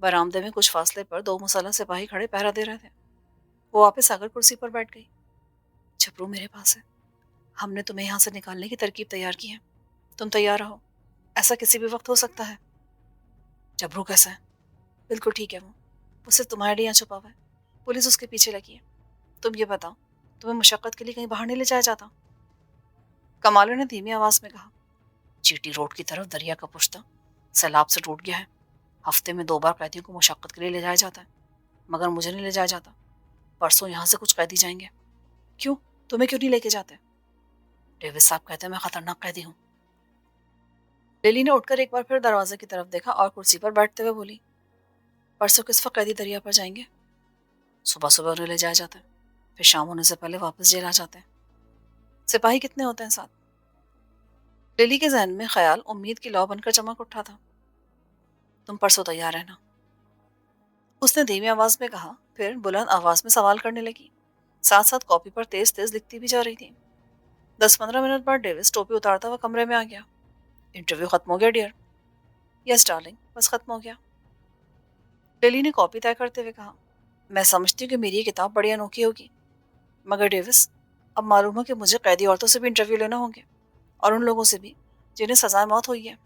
बरामदे में कुछ फासले पर 2 मुसल्लह सिपाही खड़े पहरा दे रहे थे। वो वापस आकर कुर्सी पर बैठ गई। छपरू मेरे पास है। हमने तुम्हें यहाँ से निकालने की तरकीब तैयार की है। तुम तैयार रहो, ऐसा किसी भी वक्त हो सकता है। जबरू कैसा है? बिल्कुल ठीक है। वो सिर्फ तुम्हारे लिए यहाँ छुपा हुआ है। पुलिस उसके पीछे लगी है। तुम ये बताओ, तुम्हें मुशक्कत के लिए कहीं बाहर नहीं ले जाया जाता? कमालू ने धीमी आवाज में कहा, चीटी रोड की तरफ दरिया का पुश्ता सैलाब से टूट गया है। हफ्ते में 2 बार कैदियों को मुशक्कत के लिए ले जाया जाता है, मगर मुझे नहीं ले जाया जाता। परसों यहाँ से कुछ कैदी जाएंगे। क्यों, तुम्हें क्यों नहीं लेके जाते? डेविस साहब कहते हैं मैं खतरनाक कैदी हूँ। लिली ने उठकर एक बार फिर दरवाजे की तरफ देखा और कुर्सी पर बैठते हुए बोली, परसों किस वक्त कैदी दरिया पर जाएंगे? सुबह सुबह उन्हें ले जाया जाता है, फिर शाम होने से पहले वापस जेल आ जाते हैं। सिपाही कितने होते हैं साथ? लिली के जहन में ख्याल उम्मीद की लौ बनकर चमक उठा था। तुम परसों तैयार रहना। उसने धीमी आवाज में कहा, फिर बुलंद आवाज में सवाल करने लगी, साथ साथ कॉपी पर तेज तेज लिखती भी जा रही थी। 10-15 मिनट बाद डेविस टोपी उतारता हुआ कमरे में आ गया। इंटरव्यू खत्म हो गया डियर? यस डार्लिंग, बस खत्म हो गया। लिली ने कॉपी तय करते हुए कहा, मैं समझती हूँ कि मेरी ये किताब बड़ी अनोखी होगी, मगर डेविस, अब मालूम है कि मुझे कैदी औरतों से भी इंटरव्यू लेना होंगे, और उन लोगों से भी जिन्हें सजाए मौत हुई है।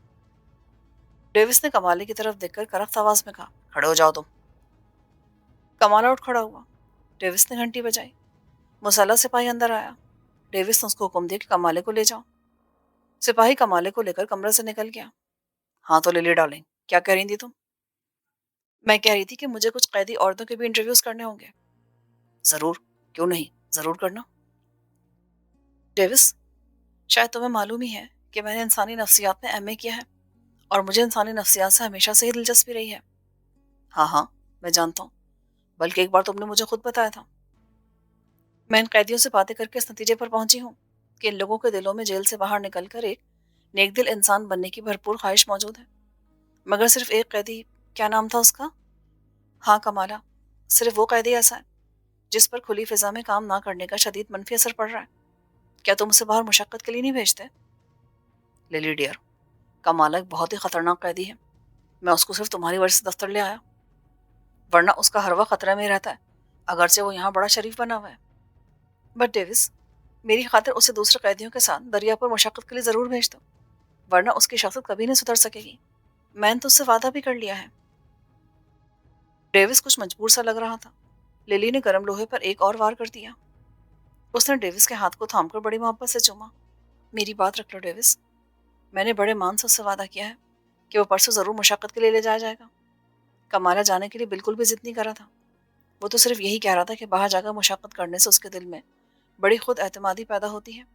डेविस ने कमाले की तरफ देखकर करख्त आवाज में कहा, खड़े हो जाओ तुम। कमाला उठ खड़ा हुआ। डेविस ने घंटी बजाई। मुसल्ला सिपाही अंदर आया। डेविस ने उसको हुक्म दिया कि कमाले को ले जाओ। सिपाही कमाले को लेकर कमरे से निकल गया। हाँ तो लिली डार्लिंग, क्या कह रही थी तुम? मैं कह रही थी कि मुझे कुछ कैदी औरतों के भी इंटरव्यूज करने होंगे। जरूर, क्यों नहीं, जरूर करना। डेविस, शायद तुम्हें मालूम ही है कि मैंने इंसानी नफ्सियात में एमए किया है, और मुझे इंसानी नफ्सियात से हमेशा से ही दिलचस्पी रही है। हाँ हाँ, मैं जानता हूँ, बल्कि एक बार तुमने मुझे खुद बताया था। मैं इन कैदियों से बातें करके इस नतीजे पर पहुंची हूँ कि इन लोगों के दिलों में जेल से बाहर निकलकर एक नेक दिल इंसान बनने की भरपूर ख्वाहिश मौजूद है, मगर सिर्फ एक कैदी, क्या नाम था उसका? हाँ कमाला, सिर्फ वो कैदी ऐसा है जिस पर खुली फिजा में काम ना करने का शदीद मनफी असर पड़ रहा है। क्या तुम उसे बाहर मुशक्कत के लिए नहीं भेजते? लिली डियर, कमाला एक बहुत ही खतरनाक कैदी है। मैं उसको सिर्फ तुम्हारी वजह से दफ्तर ले आया, वरना उसका हर वक्त खतरे में रहता है, अगरचे वो यहाँ बड़ा शरीफ बना हुआ है। बट डेविस, मेरी खातिर उसे दूसरे कैदियों के साथ दरिया पर मुशक्कत के लिए जरूर भेज दो, वरना उसकी शख्सियत कभी नहीं सुधर सकेगी। मैंने तो उससे वादा भी कर लिया है। डेविस कुछ मजबूर सा लग रहा था। लिली ने गर्म लोहे पर एक और वार कर दिया। उसने डेविस के हाथ को थामकर बड़ी मोहब्बत से चूमा। मेरी बात रख लो डेविस, मैंने बड़े मान से उससे वादा किया है कि वो परसों जरूर मुशक्कत के लिए ले जाया जाएगा। कमाला जाने के लिए बिल्कुल भी जिद नहीं करा था। वो तो सिर्फ यही कह रहा था कि बाहर जाकर मुशक्कत करने से उसके दिल में बड़ी खुद एतमादी पैदा होती है,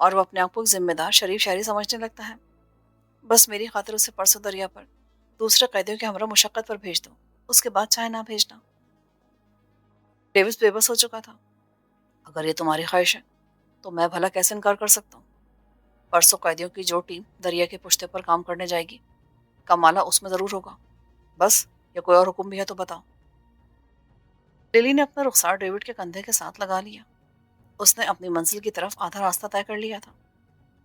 और वो अपने आप को एक जिम्मेदार शरीफ शहरी समझने लगता है। बस मेरी खातिर उसे परसों दरिया पर दूसरे कैदियों के हमरा मुशक्कत पर भेज दो, उसके बाद चाहे ना भेजना। डेविस बेबस हो चुका था। अगर ये तुम्हारी ख्वाहिश है तो मैं भला कैसे इनकार कर सकता हूँ। परसों कैदियों की जो टीम दरिया के पुश्ते पर काम करने जाएगी, कमाला उसमें जरूर होगा। बस, या कोई और हुक्म भी है तो बताओ। लिली ने अपना रुखसार डेविड के कंधे के साथ लगा लिया। उसने अपनी मंजिल की तरफ आधा रास्ता तय कर लिया था।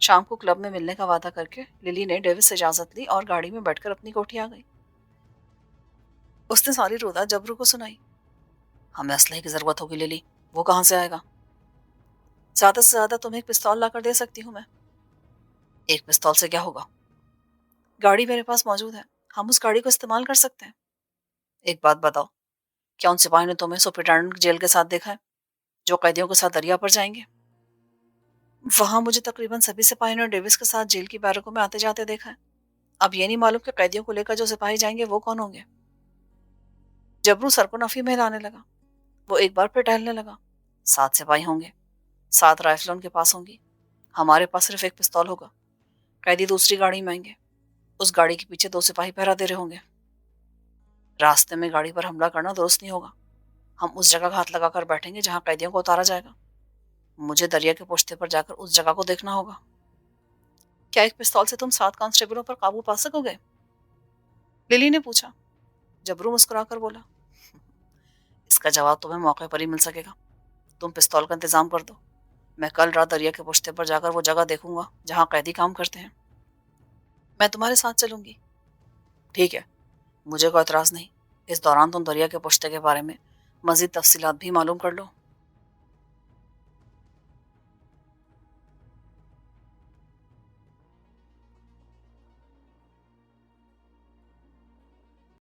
शाम को क्लब में मिलने का वादा करके लिली ने डेविस से इजाजत ली और गाड़ी में बैठकर अपनी कोठी आ गई। उसने सारी रोदा जबरू को सुनाई। हमें असलहे की जरूरत होगी लिली, वो कहाँ से आएगा? ज्यादा से ज्यादा तुम्हें एक पिस्तौल लाकर दे सकती हूँ मैं। एक पिस्तौल से क्या होगा? गाड़ी मेरे पास मौजूद है, हम उस गाड़ी को इस्तेमाल कर सकते हैं। एक बात बताओ, क्या उन सिपाही ने तुम्हें सुपरिटेंडेंट जेल के साथ देखा है, जो कैदियों के साथ दरिया पर जाएंगे? वहां मुझे तकरीबन सभी सिपाहियों ने डेविस के साथ जेल की बैरकों में आते जाते देखा है। अब ये नहीं मालूम कि कैदियों को लेकर जो सिपाही जाएंगे वो कौन होंगे। जबरू सर को नफी में हिलाने लगा। वो एक बार फिर टहलने लगा। 7 सिपाही होंगे, 7 राइफलें उनके पास होंगी, हमारे पास सिर्फ एक पिस्तौल होगा। कैदी दूसरी गाड़ी में आएंगे, उस गाड़ी के पीछे 2 सिपाही पहरा दे रहे होंगे। रास्ते में गाड़ी पर हमला करना दुरुस्त नहीं होगा। हम उस जगह घात लगाकर बैठेंगे जहां कैदियों को उतारा जाएगा। मुझे दरिया के पुश्ते पर जाकर उस जगह को देखना होगा। क्या एक पिस्तौल से तुम 7 कांस्टेबलों पर काबू पा सकोगे? लिली ने पूछा। जबरू मुस्कुराकर बोला, इसका जवाब तुम्हें मौके पर ही मिल सकेगा। तुम पिस्तौल का इंतजाम कर दो, मैं कल रात दरिया के पुश्ते पर जाकर वो जगह देखूंगा जहां कैदी काम करते हैं। मैं तुम्हारे साथ चलूंगी। ठीक है, मुझे कोई एतराज नहीं। इस दौरान तुम दरिया के पुश्ते के बारे में मजीद तफसीलात भी मालूम कर लो।